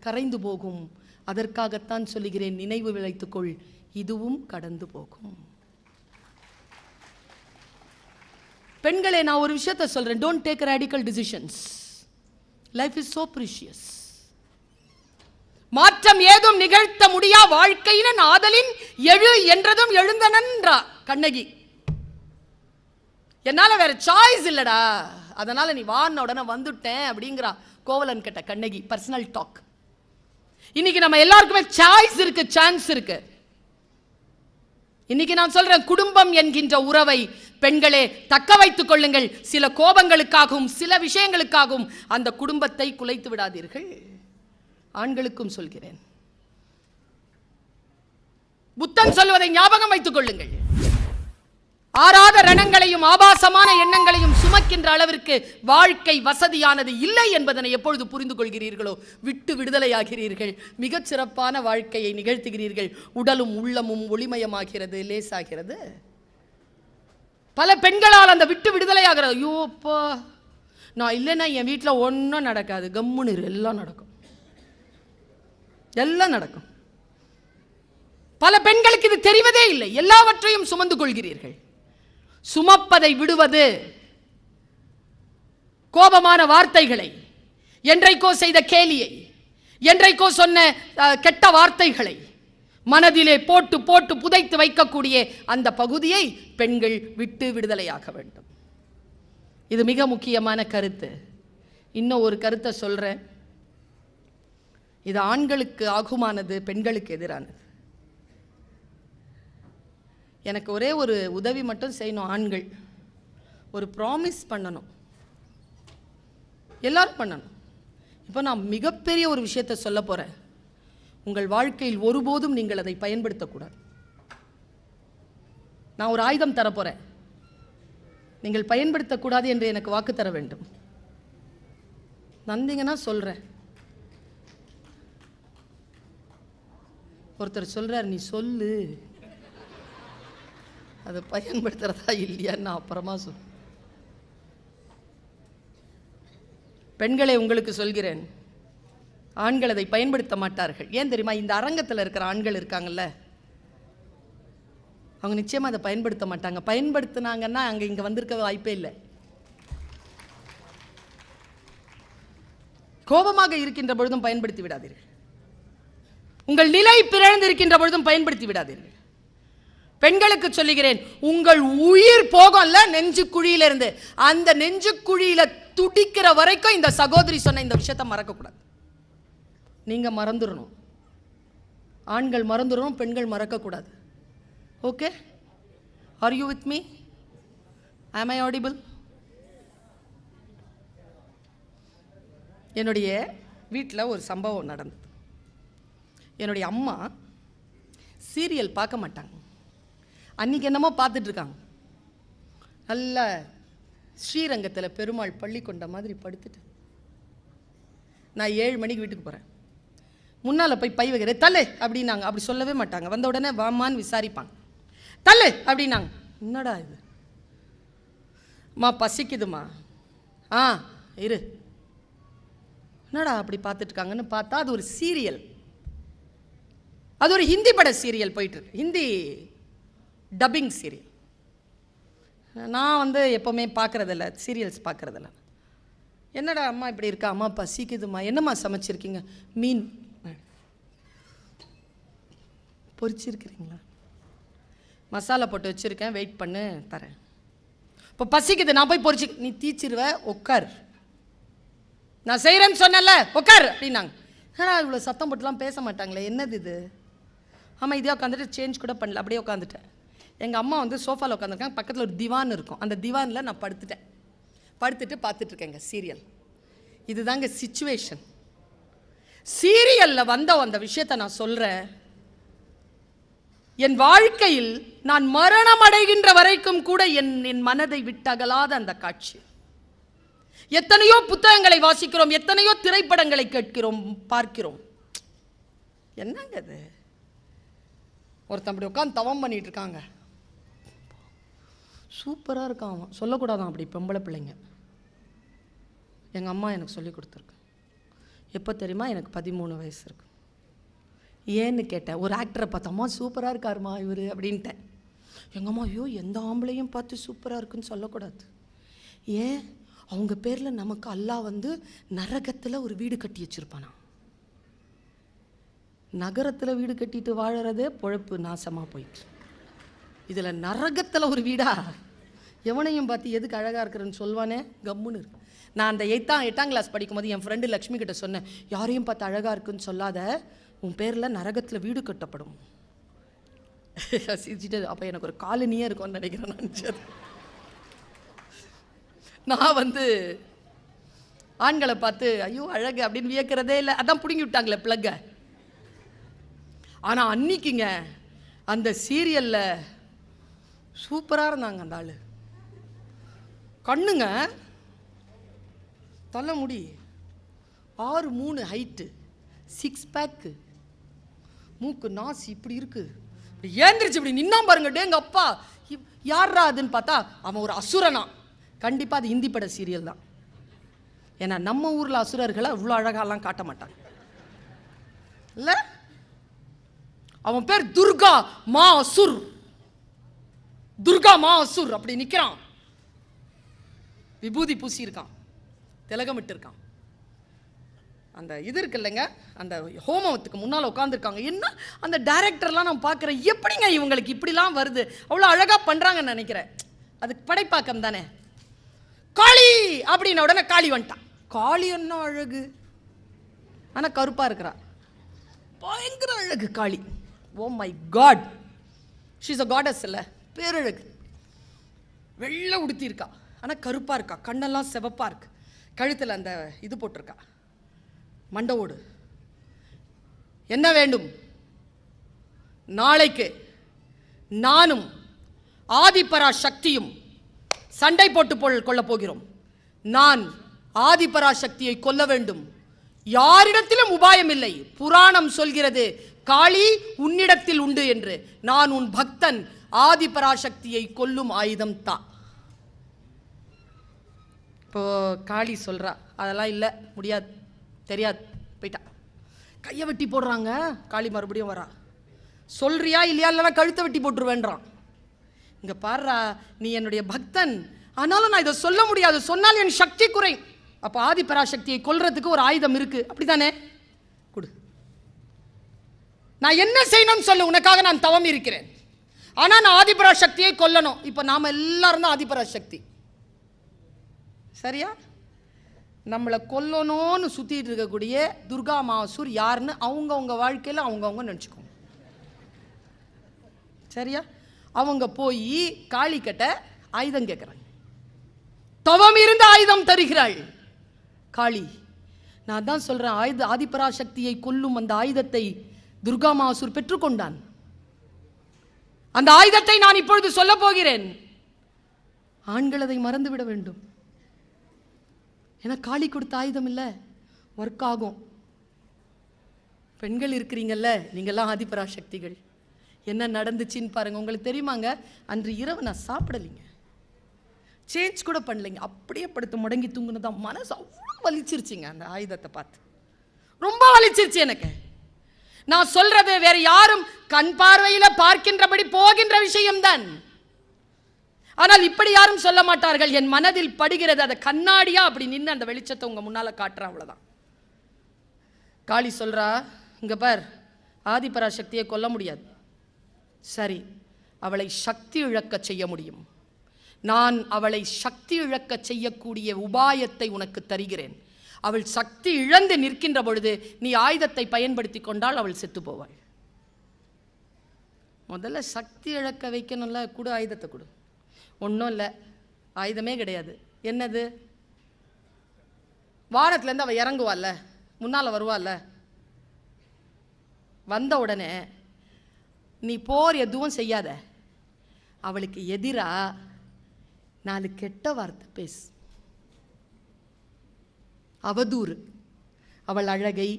கரைந்து போகும். அதற்காகத்தான் சொல்லுகிறேன், நினைவு விளைத்துக்கொள், இதுவும் கடந்து போகும். பெண்களே, நான் ஒரு விஷயத்தை சொல்றேன், don't take radical decisions. Life is so precious. மாற்றம் ஏதும் நிகழ்த்த முடியா வாழ்க்கையின் ஆதலின் எழு என்றதும் எழுந்தனன்றா கண்ணகி. என்னால வேற சாய்ஸ் இல்லடா, அதனால நீ வான உடனே வந்துட்டேன் அப்படிங்கிறா கோவலன் கிட்ட கண்ணகி. Personal talk. இன்னைக்கு நம்ம எல்லாருக்குமே சாய்ஸ் இருக்கு, சான்ஸ் இருக்கு. இன்னைக்கு நான் சொல்றேன், குடும்பம் என்கின்ற உறவை பெண்களே தக்க வைத்துக் கொள்ளுங்கள். சில கோபங்களுக்காகவும் சில விஷயங்களுக்காகவும் அந்த குடும்பத்தை குலைத்து விடாதீர்கள். ஆண்களுக்கும் சொல்கிறேன், புத்தன் சொல்வதை ஞாபகம் வைத்துக் கொள்ளுங்கள். ஆறாத ரணங்களையும் ஆபாசமான எண்ணங்களையும் சுமக்கின்ற அளவிற்கு வாழ்க்கை வசதியானது இல்லை என்பதனை எப்பொழுது புரிந்து கொள்கிறீர்களோ விட்டு விடுதலையாகிறீர்கள், மிகச் சிறப்பான வாழ்க்கையை நிகழ்த்துகிறீர்கள். உடலும் உள்ளமும் ஒளிமயமாகிறது, லேசாகிறது. பல பெண்களால் அந்த விட்டு விடுதலையாகிறது. ஐயோப்பா, நான் இல்லைன்னா என் வீட்டில் ஒன்றும் நடக்காது, கம்முன்னு எல்லாம் நடக்கும், எல்லாம் நடக்கும். பல பெண்களுக்கு இது தெரிவதே இல்லை. எல்லாவற்றையும் சுமந்து கொள்கிறீர்கள். சுமப்பதை விடுவது, கோபமான வார்த்தைகளை, என்றைக்கோ செய்த கேலியை, என்றைக்கோ சொன்ன கெட்ட வார்த்தைகளை மனதிலே போட்டு போட்டு புதைத்து வைக்கக்கூடிய அந்த பகுதியை பெண்கள் விட்டு விடுதலையாக வேண்டும். இது மிக முக்கியமான கருத்து. இன்னும் ஒரு கருத்தை சொல்றேன். இது ஆண்களுக்கு ஆகுமானது, பெண்களுக்கு எதிரானது. எனக்கு ஒரே ஒரு உதவி மட்டும் செய்யணும். ஆண்கள் ஒரு ப்ராமிஸ் பண்ணணும், எல்லாரும் பண்ணணும். இப்போ நான் மிகப்பெரிய ஒரு விஷயத்தை சொல்ல போறேன். உங்கள் வாழ்க்கையில் ஒருபோதும் நீங்கள் அதை பயன்படுத்தக்கூடாது. நான் ஒரு ஆயுதம் தரப்போறேன், நீங்கள் பயன்படுத்தக்கூடாது என்று எனக்கு வாக்கு தர வேண்டும். நந்திங்கன்னா சொல்றேன். ஒருத்தர் சொல்றார், நீ சொல்லு, அதை பயன்படுத்துறதா இல்லையான்னு நான் அப்புறமா சொல். பெண்களை உங்களுக்கு சொல்கிறேன், ஆண்கள் அதை பயன்படுத்த மாட்டார்கள். ஏன் தெரியுமா? இந்த அரங்கத்தில் இருக்கிற ஆண்கள் இருக்காங்கல்ல, அவங்க நிச்சயமா அதை பயன்படுத்த மாட்டாங்க. பயன்படுத்தினாங்கன்னா அங்க இங்க வந்திருக்க வாய்ப்பே இல்லை. கோபமாக இருக்கின்ற பொழுதும் பயன்படுத்தி விடாதீர்கள். உங்கள் நிலை பிறழ்ந்து இருக்கின்ற பொழுதும் பயன்படுத்தி விடாதீர்கள். பெண்களுக்கு சொல்லுகிறேன், உங்கள் உயிர் போகும்ல நெஞ்சு குழியிலிருந்து, அந்த நெஞ்சு குழியில துடிக்கிற வரைக்கும் இந்த சகோதரி சொன்ன இந்த விஷயத்தை மறக்க கூடாது. நீங்க மறந்துடணும். ஆண்கள் மறந்துடணும், பெண்கள் மறக்க கூடாது. Okay? Are you with me? ஆம் ஐ ஆடிபிள்? என்னுடைய வீட்டில் ஒரு சம்பவம் நடந்தது. என்னுடைய அம்மா சீரியல் பார்க்க மாட்டாங்க. அன்றைக்கி என்னமோ பார்த்துட்டு இருக்காங்க. நல்ல ஸ்ரீரங்கத்தில் பெருமாள் பள்ளி கொண்ட மாதிரி படுத்துட்டு, நான் 7 மணிக்கு வீட்டுக்கு போகிறேன். முன்னால் போய் பை வைக்கிறேன், தள்ளு அப்படின்னாங்க. அப்படி சொல்லவே மாட்டாங்க. வந்த உடனே வாமான்னு விசாரிப்பாங்க. தள்ளு அப்படின்னாங்க. என்னடா இது? அம்மா பசிக்குதுமா. ஆ இரு. என்னடா அப்படி பார்த்துட்டு இருக்காங்கன்னு பார்த்தா அது ஒரு சீரியல். அது ஒரு ஹிந்தி பட சீரியல் போயிட்டு இருக்கு, ஹிந்தி டப்பிங் சீரியல். நான் வந்து எப்போவுமே பார்க்குறதில்ல, சீரியல்ஸ் பார்க்குறதில்ல. என்னடா அம்மா இப்படி இருக்கா? அம்மா பசிக்குதுமா. என்னம்மா சமைச்சிருக்கீங்க? மீன் பொரிச்சிருக்கிறீங்களா? மசாலா போட்டு வச்சுருக்கேன், வெயிட் பண்ணு தரேன். இப்போ பசிக்குது, நான் போய் பொரிச்சு. நீ தீச்சிருவ, உட்கார். நான் செய்கிறேன்னு சொன்னல, உட்கார் அப்படின்னாங்க. ஆனால் இவ்வளோ சத்தம் போட்டுலாம் பேச மாட்டாங்களே, என்னது இது? ஆமாம், இதே உட்காந்துட்டு சேஞ்ச் கூட பண்ணல, அப்படியே உட்காந்துட்டேன். எங்கள் அம்மா வந்து சோஃபாவில் உட்காந்துருக்காங்க, பக்கத்தில் ஒரு திவான் இருக்கும். அந்த திவானில் நான் படுத்துட்டேன். படுத்துட்டு பார்த்துட்ருக்கேங்க சீரியல். இதுதாங்க சிச்சுவேஷன். சீரியலில் வந்த அந்த விஷயத்தை நான் சொல்கிறேன். என் வாழ்க்கையில் நான் மரணம் அடைகின்ற வரைக்கும் கூட என் மனதை விட்டகலாத அந்த காட்சி. எத்தனையோ புத்தகங்களை வாசிக்கிறோம், எத்தனையோ திரைப்படங்களை கேட்கிறோம், பார்க்கிறோம். என்னங்க அது? ஒருத்தன் அப்படி உட்காந்து தவம் பண்ணிட்டு இருக்காங்க, சூப்பராக இருக்கான். அவன் சொல்லக்கூடாதான் அப்படி பொம்பளை பிள்ளைங்க. எங்கள் அம்மா எனக்கு சொல்லி கொடுத்துருக்கு. எப்போ தெரியுமா? எனக்கு 13 வயசு இருக்கு. ஏன்னு கேட்டேன். ஒரு ஆக்டரை பார்த்தோம்மா, சூப்பராக இருக்காருமா இவர் அப்படின்ட்டேன். எங்கள் அம்மா, ஐயோ எந்த ஆம்பளையும் பார்த்து சூப்பராக இருக்குன்னு சொல்லக்கூடாது. ஏன்? அவங்க பேரில் நமக்கு அல்லாஹ் வந்து நரகத்தில் ஒரு வீடு கட்டி வச்சுருப்பானா. நகரத்தில் வீடு கட்டிட்டு வாழறதே பொழப்பு நாசமாக போயிட்டு, இதில் நரகத்தில் ஒரு வீடா? எவனையும் பார்த்து எதுக்கு அழகாக இருக்கிறன்னு சொல்வானே, கம்முன்னு இருக்கு. நான் அந்த 8ஆம் கிளாஸ் படிக்கும்போது என் ஃப்ரெண்டு லக்ஷ்மி கிட்ட சொன்னேன், யாரையும் பார்த்து அழகாக இருக்குன்னு சொல்லாத, உன் பேரில் நரகத்தில் வீடு கட்டப்படும். சிரிச்சிட்டு, அப்போ எனக்கு ஒரு காலனியே இருக்கும்னு நினைக்கிறேன். நான் வந்து ஆண்களை பார்த்து ஐயோ அழகு அப்படின்னு வியக்கிறதே இல்லை. அதான் பிடுங்கி விட்டாங்களே பிளக்க. ஆனால் அன்னைக்குங்க அந்த சீரியலில் சூப்பராக இருந்தாங்க அந்த ஆள். கண்ணுங்க தலைமுடி 6'3" ஹைட்டு, 6 பேக்கு, மூக்கு நாசி இப்படி இருக்கு. இப்படி ஏந்திரிச்சு இப்படி நின்னா பாருங்க, டேங்க அப்பா யாரா அதுன்னு பார்த்தா அவன் ஒரு அசுரனா. கண்டிப்பாக அது ஹிந்தி பட சீரியல் தான். ஏன்னா நம்ம ஊரில் அசுரர்களை இவ்வளோ அழகாலாம் காட்ட மாட்டாங்க இல்லை. அவன் பேர் துர்கா மா அசுர். துர்கா மா அசுர் அப்படி நிற்கிறான், விபூதி பூசி இருக்கான், திலகமிட்டு இருக்கான். அந்த இது இருக்கு இல்லைங்க, அந்த ஹோமத்துக்கு முன்னால் உட்காந்துருக்காங்க. என்ன அந்த டைரக்டர்லாம் நான் பார்க்குறேன், எப்படிங்க இவங்களுக்கு இப்படிலாம் வருது, அவ்வளோ அழகாக பண்ணுறாங்கன்னு நினைக்கிறேன். அதுக்கு படைப்பாக்கம் தானே. காளி அப்படின்ன உடனே காளி வந்துட்டான். காளி என்ன அழகு, ஆனால் கருப்பாக இருக்கிறா, பயங்கர அழகு Kali. Oh my god, she is a goddess இல்லை, பேரழகு. வெள்ளை உடுத்தியிருக்கா, ஆனால் கருப்பாக இருக்கா, கண்ணெல்லாம் செவப்பாக இருக்கு, கழுத்தில் அந்த இது போட்டிருக்கா மண்டவோடு. என்ன வேண்டும்? நாளைக்கு நானும் ஆதிபரா சக்தியும் சண்டை போட்டு கொள்ளப் போகிறோம். நான் ஆதிபரா சக்தியை கொல்ல வேண்டும். யாரிடத்திலும் உபாயம் இல்லை. புராணம் சொல்கிறது காளி உன்னிடத்தில் உண்டு என்று. நான் உன் பக்தன், ஆதிபராசக்தியை கொல்லும் ஆயுதம் தா. இப்போ காளி சொல்றா, அதெல்லாம் இல்லை, முடியாது, தெரியாது, போயிட்டா. கையை வெட்டி போடுறாங்க. காளி மறுபடியும் வரா, சொல்றியா இல்லையா, இல்லைன்னா கழுத்தை வெட்டி போட்டுருவேன்றான். இங்க பாருடா, நீ என்னுடைய பக்தன், ஆனாலும் நான் இதை சொல்ல முடியாது, சொன்னால் என் சக்தி குறை. அப்போ ஆதிபராசக்தியை கொல்றதுக்கு ஒரு ஆயுதம் இருக்கு, அப்படித்தானே? கொடு, நான் என்ன செய்யணும்னு சொல்லு, உனக்காக நான் தவம் இருக்கிறேன். ஆனா நான் ஆதிபராசக்தியை கொல்லணும். இப்போ நாம எல்லாரும் தான் ஆதிபராசக்தி, சரியா? நம்மளை கொல்லணும்னு சுத்திட்டு இருக்கக்கூடிய துர்கா மாசூர் யாருன்னு அவங்கவுங்க வாழ்க்கையில் அவங்கவுங்க நினச்சிக்கோங்க, சரியா? அவங்க போய் காளி கிட்ட ஆயுதம் கேட்குறாங்க. தவம் இருந்த ஆயுதம் தருகிறாள் காளி. நான் தான் சொல்றேன், ஆதிபராசக்தியை கொல்லும் அந்த ஆயுதத்தை துர்கா மாசூர் பெற்றுக்கொண்டான். அந்த ஆயுதத்தை நான் இப்பொழுது சொல்ல போகிறேன். ஆண்கள் அதை மறந்துவிட வேண்டும். ஏன்னா காளி கொடுத்த ஆயுதம் இல்லை, ஒர்க் ஆகும். பெண்கள் இருக்கிறீங்கல்ல, நீங்கள்லாம் ஆதிபராசக்திகள். என்ன நடந்துச்சின்னு பாருங்க. உங்களுக்கு தெரியுமாங்க, அன்று இரவு நான் சாப்பிடலைங்க, சேஞ்ச் கூட பண்ணலைங்க, அப்படியே படுத்து முடங்கி தூங்குனதான். மனசு அவ்வளோ வலிச்சிருச்சுங்க அந்த ஆயுதத்தை பார்த்து, ரொம்ப வலிச்சிருச்சு எனக்கு. நான் சொல்றது வேற யாரும் கண் பார்வையில பார்க்கின்றபடி போகின்ற விஷயம்தான். ஆனால் இப்படி யாரும் சொல்ல மாட்டார்கள். என் மனதில் படுகிறது, அதை கண்ணாடியா அப்படி நின்று அந்த வெளிச்சத்தை உங்க முன்னால காட்டுறேன், அவ்வளவுதான். காளி சொல்றா, இங்க பார், ஆதிபராசக்தியை கொல்ல முடியாது, சரி, அவளை சக்தி இழக்க செய்ய முடியும். நான் அவளை சக்தி இழக்க செய்யக்கூடிய உபாயத்தை உனக்கு தருகிறேன். அவள் சக்தி இழந்து நிற்கின்ற பொழுது நீ ஆயுதத்தை பயன்படுத்தி கொண்டால் அவள் செத்து போவாள். முதல்ல சக்தி இழக்க வைக்கணும்ல, கொடு ஆயுதத்தை கொடு. ஒன்றும் இல்லை, ஆயுதமே கிடையாது. என்னது? வானத்துலேருந்து அவள் இறங்குவாள்ல, முன்னால் வருவாள்ல, வந்த உடனே நீ போர் எதுவும் செய்யாத, அவளுக்கு எதிராக 4 கெட்ட வார்த்தை பேசு, அவதூறு. அவள் அழகை,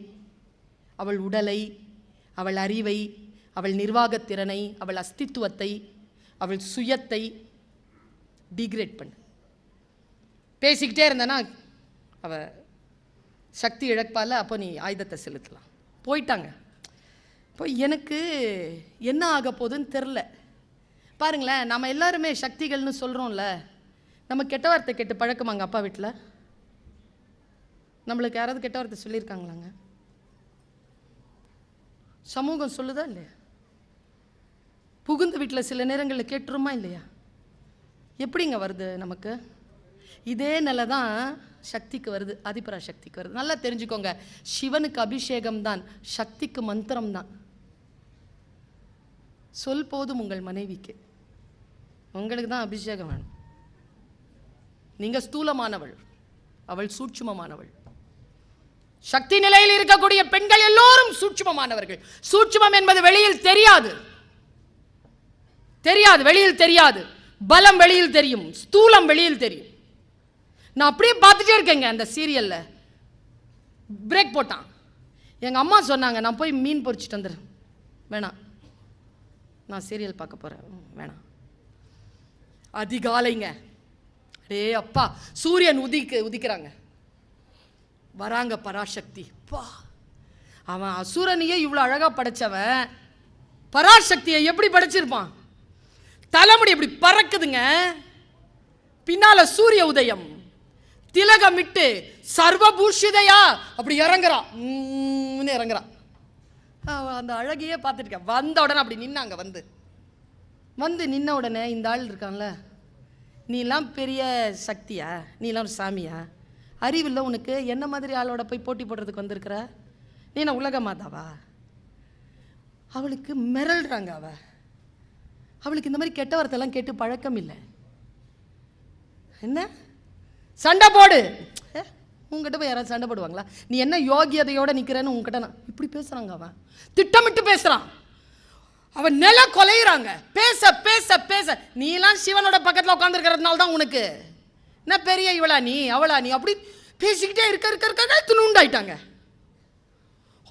அவள் உடலை, அவள் அறிவை, அவள் நிர்வாகத்திறனை, அவள் அஸ்தித்துவத்தை, அவள் சுயத்தை டிகிரேட் பண்ணு. பேசிக்கிட்டே இருந்தனா அவ சக்தி இழப்பால, அப்போ நீ ஆயுதத்தை செலுத்தலாம். போயிட்டாங்க. இப்போ எனக்கு என்ன ஆக போகுதுன்னு தெரில. பாருங்களேன், நம்ம எல்லாருமே சக்திகள்னு சொல்கிறோம்ல, நம்ம கெட்ட வார்த்தை கேட்டு பழக்கமாங்க அப்பா வீட்டில்? நம்மளுக்கு யாராவது கெட்ட வார்த்தை சொல்லியிருக்காங்களாங்க? சமூகம் சொல்லுதா இல்லையா? புகுந்த வீட்டில் சில நேரங்களில் கேட்டுருமா இல்லையா? எப்படிங்க வருது நமக்கு? இதே நிலை தான் சக்திக்கு வருது, ஆதிபராசக்திக்கு வருது. நல்லா தெரிஞ்சுக்கோங்க, சிவனுக்கு அபிஷேகம் தான், சக்திக்கு மந்திரம் தான். சொல் போதும் உங்கள் மனைவிக்கு, உங்களுக்கு தான் அபிஷேகம் வேணும். நீங்கள் ஸ்தூலமானவள், அவள் சூட்சுமமானவள். சக்தி நிலையில் இருக்கக்கூடிய பெண்கள் எல்லோரும் சூட்சுமமானவர்கள். சூட்சுமம் என்பது வெளியில் தெரியாது, வெளியில் தெரியாது. பலம் வெளியில் தெரியும், ஸ்தூலம் வெளியில் தெரியும். நான் அப்படியே பார்த்துட்டே இருக்கேங்க. அந்த சீரியலில் பிரேக் போட்டான். எங்கள் அம்மா சொன்னாங்க, நான் போய் மீன் பொரிச்சிட்டு வந்துடுறேன். வேணாம், நான் சீரியல் பார்க்க போகிறேன். வேணாம். அதிகாலைங்க, அடே அப்பா, சூரியன் உதிக்கிறாங்க, வராங்க பராசக்தி. பா, அவன் அசுரனையே இவ்வளோ அழகாக படைச்சவன் பராசக்தியை எப்படி படைச்சிருப்பான்? தலைமுடி எப்படி பறக்குதுங்க. பின்னால சூரிய உதயம், திலகமிட்டு சர்வபூஷிதையா அப்படி இறங்குறான். அந்த அழகையே பார்த்துருக்கேன். வந்த உடனே அப்படி நின்னாங்க. வந்து நின்ன உடனே இந்த ஆள் இருக்கான்ல, நீலாம் பெரிய சக்தியா, நீலாம் ஒரு சாமியா, அறிவில்லை உனக்கு, என்ன மாதிரி ஆளோட போய் போட்டி போடுறதுக்கு வந்திருக்கிற, நீ என்ன உலக மாதாவா? அவளுக்கு மிரள்றாங்க. அவளுக்கு இந்த மாதிரி கெட்ட வார்த்தைலாம் கேட்டு பழக்கம் இல்லை. என்ன சண்டை போடு, உங்ககிட்ட போய் யாராவது சண்டை போடுவாங்களா? நீ என்ன யோகியதையோட நிற்கிறேன்னு உங்ககிட்ட நான் இப்படி பேசுகிறாங்க. அவன் திட்டமிட்டு பேசுகிறான். அவன் நில கொலையிறாங்க. பேச பேச பேச, நீலாம் சிவனோட பக்கத்தில் உட்காந்துருக்கிறதுனால தான் உனக்கு என்ன பெரிய இவளா நீ அவளா நீ அப்படி பேசிக்கிட்டே இருக்க துணுண்டாயிட்டாங்க.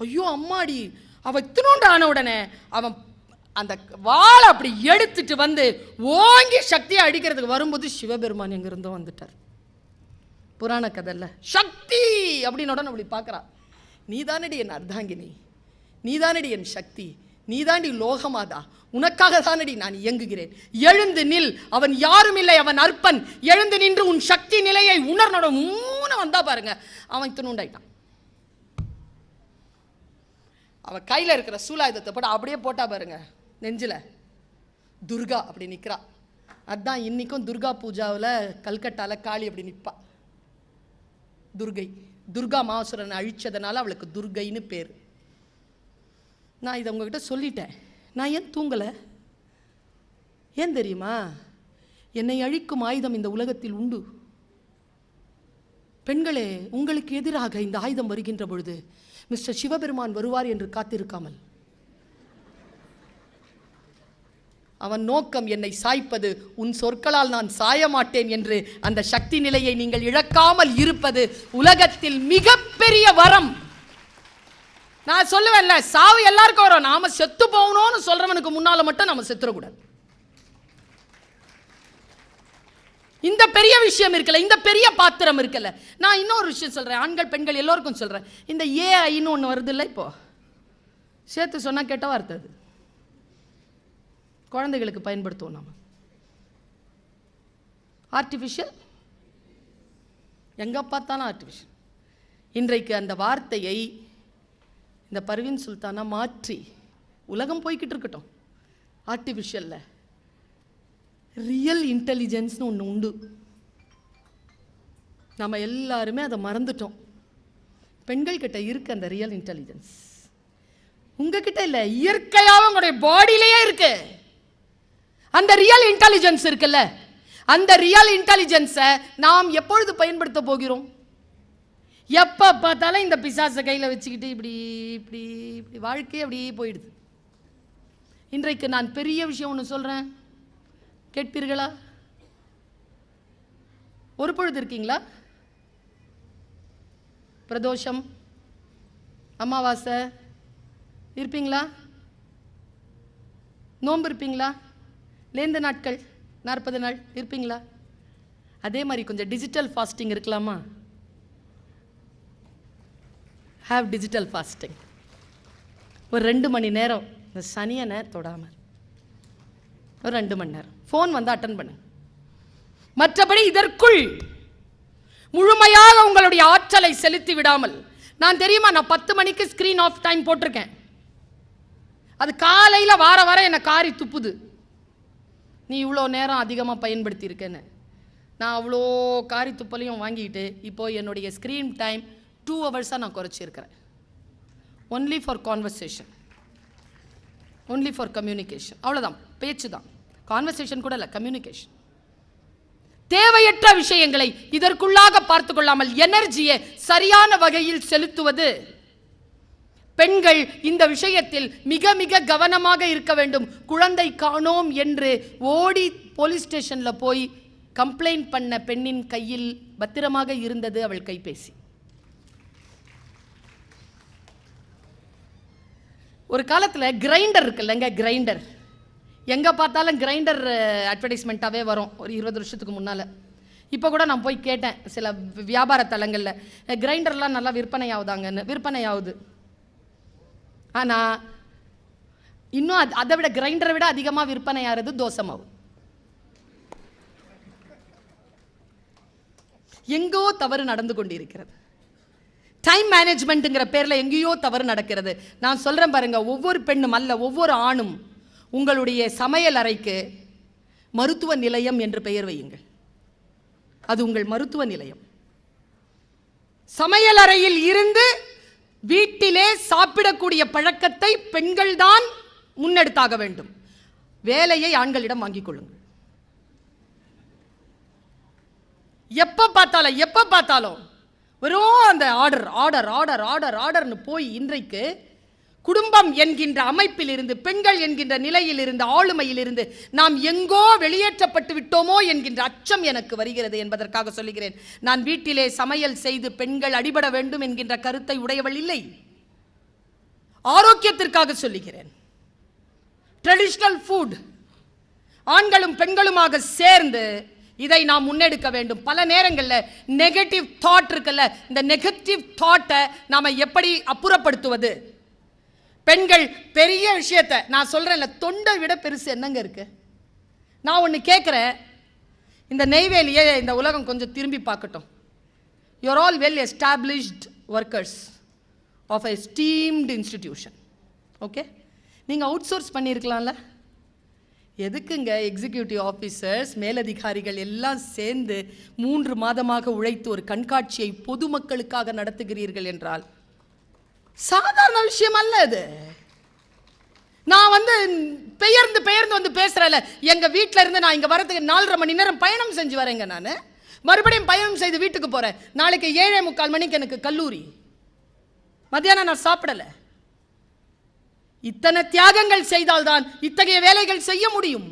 ஐயோ அம்மாடி, அவன் துணுண்டான உடனே அவன் அந்த வாளை அப்படி எடுத்துட்டு வந்து ஓங்கி சக்தியை அடிக்கிறதுக்கு வரும்போது சிவபெருமான் எங்கிருந்தோ வந்துட்டார். புராண கதையில் சக்தி அப்படின்னு உடனே அப்படி பார்க்குறா. நீதானடி என் அர்த்தாங்கினி, நீதானடி என் சக்தி, நீதாண்டி லோகமாதா, உனக்காக தானடி நான் இயங்குகிறேன். எழுந்து நில், அவன் யாரும் இல்லை, அவன் அற்பன். எழுந்து நின்று உன் சக்தி நிலையை உணர்னோட மூணு வந்தா பாருங்க, அவன் துணுண்டாயிட்டான். அவன் கையில் இருக்கிற சூலாயுதத்தை போட்டு அப்படியே போட்டா பாருங்க, நெஞ்சில் துர்கா அப்படி நிற்கிறா. அதுதான் இன்னைக்கும் துர்கா பூஜாவில் கல்கட்டாவில் காளி அப்படி நிற்பா. துர்கை, துர்கா மாசுரனை அழிச்சதுனால அவளுக்கு துர்கைன்னு பேர். நான் இதை உங்ககிட்ட சொல்லிட்டேன். நான் ஏன் தூங்கலை? ஏன் தெரியுமா? என்னை அழிக்கும் ஆயுதம் இந்த உலகத்தில் உண்டு. பெண்களே, உங்களுக்கு எதிராக இந்த ஆயுதம் வருகின்ற பொழுது மிஸ்டர் சிவபெருமான் வருவார் என்று காத்திருக்காமல், அவன் நோக்கம் என்னை சாய்ப்பது, உன் சொற்களால் நான் சாய மாட்டேன் என்று அந்த சக்தி நிலையை நீங்கள் இழக்காமல் இருப்பது உலகத்தில் மிகப்பெரிய வரம். நான் சொல்லுவேன்ல, சாவு எல்லாருக்கும் வரும். நாம செத்து போகணும்னு சொல்றவனுக்கு முன்னால மட்டும் நம்ம செத்துறக்கூடாது. இந்த பெரிய விஷயம் இருக்குல்ல, இந்த பெரிய பாத்திரம் இருக்குல்ல. நான் இன்னொரு விஷயம் சொல்றேன், ஆண்கள் பெண்கள் எல்லோருக்கும் சொல்றேன். இந்த ஏஐன்னு ஒன்று வருது இல்லை, இப்போ சேர்த்து சொன்னா கெட்ட வார்த்தை. அது குழந்தைகளுக்கு பயன்படுத்துவோம் நாம. ஆர்டிஃபிஷியல், எங்க பார்த்தாலும் ஆர்டிஃபிஷியல். இன்றைக்கு அந்த வார்த்தையை இந்த பர்வீன் சுல்தானா மாற்றி, உலகம் போய்கிட்டு இருக்கட்டும், ஆர்டிஃபிஷியல்ல ரியல் இன்டெலிஜென்ஸ்னு ஒன்று உண்டு. நம்ம எல்லாருமே அதை மறந்துட்டோம். பெண்கள் கிட்ட இருக்கு அந்த ரியல் இன்டெலிஜென்ஸ். உங்ககிட்ட இல்லை, இயற்கையாக உங்களுடைய பாடியிலேயே இருக்கு அந்த ரியல் இன்டெலிஜென்ஸ் இருக்குல்ல. அந்த ரியல் இன்டெலிஜென்ஸை நாம் எப்பொழுது பயன்படுத்த போகிறோம்? எப்போ பார்த்தாலும் இந்த பிசாசை கையில் வச்சுக்கிட்டு இப்படி இப்படி இப்படி வாழ்க்கையே அப்படியே போயிடுது. இன்றைக்கு நான் பெரிய விஷயம் ஒன்று சொல்கிறேன், கேட்பீர்களா? ஒரு பொழுது இருக்கீங்களா? பிரதோஷம், அமாவாசை இருப்பீங்களா? நோன்பு இருப்பீங்களா? லேந்த நாட்கள் 40 நாள் இருப்பீங்களா? அதே மாதிரி கொஞ்சம் டிஜிட்டல் ஃபாஸ்டிங் இருக்கலாமா? Have digital fasting. ஒரு 2 மணி நேரம் இந்த சனியனை தொடாமல், ஒரு 2 மணி நேரம் ஃபோன் வந்து அட்டன் பண்ணு. மற்றபடி இதற்குள் முழுமையாக உங்களுடைய ஆற்றலை செலுத்தி விடாமல், நான் தெரியுமா, நான் 10 மணிக்கு ஸ்க்ரீன் ஆஃப் டைம் போட்டிருக்கேன். அது காலையில் வார வாரம் என்னை காரி துப்புது. நீ இவ்வளோ நேரம் அதிகமாக பயன்படுத்தி இருக்கேன்னு. நான் அவ்வளோ காரி துப்பலையும் வாங்கிக்கிட்டு இப்போது என்னுடைய ஸ்க்ரீன் டைம் 2 hours நான் குறைச்சிருக்கிறேன். Only for conversation, only for communication. அவ்வளோதான், பேச்சு தான், கான்வர்சேஷன் கூட இல்லை, கம்யூனிகேஷன். தேவையற்ற விஷயங்களை இதற்குள்ளாக பார்த்து கொள்ளாமல் எனர்ஜியை சரியான வகையில் செலுத்துவது. பெண்கள் இந்த விஷயத்தில் மிக மிக கவனமாக இருக்க வேண்டும். குழந்தை காணோம் என்று ஓடி போலீஸ் ஸ்டேஷனில் போய் கம்ப்ளைண்ட் பண்ண பெண்ணின் கையில் பத்திரமாக இருந்தது அவள் கைபேசி. ஒரு காலத்தில் கிரைண்டர் இருக்குல்லங்க, கிரைண்டர் எங்கே பார்த்தாலும் கிரைண்டர் அட்வர்டைஸ்மெண்ட்டாகவே வரும் ஒரு 20 வருஷத்துக்கு முன்னால். இப்போ கூட நான் போய் கேட்டேன் சில வியாபார தலங்களில், கிரைண்டர்லாம் நல்லா விற்பனை ஆகுதாங்கன்னு. விற்பனை ஆகுது. ஆனால் இன்னும் அதை விட கிரைண்டரை விட அதிகமாக விற்பனை ஆகிறது தோசை மாவு. எங்கோ தவறு நடந்து கொண்டிருக்கிறது. டைம் மேனேஜ்மெண்ட்டுங்கிற பேரில் எங்கேயோ தவறு நடக்கிறது. நான் சொல்கிறேன் பாருங்க, ஒவ்வொரு பெண்ணும் அல்ல ஒவ்வொரு ஆணும் உங்களுடைய சமையல் அறைக்கு மருத்துவ நிலையம் என்று பெயர் வையுங்கள். அது உங்கள் மருத்துவ நிலையம். சமையல் அறையில் இருந்து வீட்டிலே சாப்பிடக்கூடிய பழக்கத்தை பெண்கள் தான் முன்னெடுத்தாக வேண்டும். வேலையை ஆண்களிடம் வாங்கிக் கொள்ளுங்கள். எப்ப பார்த்தாலும் வெறும் அந்த ஆர்டர் ஆர்டர் ஆர்டர் ஆர்டர் ஆர்டர்னு போய் இன்றைக்கு குடும்பம் என்கின்ற அமைப்பில் இருந்து, பெண்கள் என்கின்ற நிலையில் இருந்து, ஆளுமையில் இருந்து நாம் எங்கோ வெளியேற்றப்பட்டு விட்டோமோ என்கின்ற அச்சம் எனக்கு வருகிறது என்பதற்காக சொல்லுகிறேன். நான் வீட்டிலே சமையல் செய்து பெண்கள் அடிபட வேண்டும் என்கின்ற கருத்தை உடையவள் இல்லை. ஆரோக்கியத்திற்காக சொல்லுகிறேன். ட்ரெடிஷனல் ஃபுட் ஆண்களும் பெண்களுமாக சேர்ந்து இதை நாம் முன்னெடுக்க வேண்டும். பல நேரங்களில் நெகட்டிவ் தாட் இருக்குல்ல, இந்த நெகட்டிவ் தாட்டை நாம எப்படி அப்புறப்படுத்துவது? பெண்கள் பெரிய விஷயத்தை நான் சொல்றேன்ல, தொண்டை விட பெருசு என்னங்க இருக்கு? நான் ஒன்று கேட்குறேன், இந்த நெய்வேலியை இந்த உலகம் கொஞ்சம் திரும்பி பார்க்கட்டும். You are all well established workers of a esteemed institution. Okay, நீங்கள் அவுட் சோர்ஸ் பண்ணியிருக்கலாம்ல. எதுக்குங்க எக்ஸிக்யூட்டிவ் ஆஃபீஸர்ஸ், மேலதிகாரிகள் எல்லாம் சேர்ந்து 3 மாதமாக உழைத்து ஒரு கண்காட்சியை பொதுமக்களுக்காக நடத்துகிறீர்கள் என்றால் சாதாரண விஷயம் அல்ல அது. நான் பெயர்ந்து வந்து பேசுறேன்ல, எங்க வீட்டில இருந்து நான் இங்க வரதுக்கு 4.5 மணி நேரம் பயணம் செஞ்சு வரேங்க. நான் மறுபடியும் பயணம் செய்து வீட்டுக்கு போறேன். நாளைக்கு 7:45 மணிக்கு எனக்கு கல்லூரி. மத்தியானம் நான் சாப்பிடல. இத்தனை தியாகங்கள் செய்தால்தான் இத்தகைய வேலைகள் செய்ய முடியும்.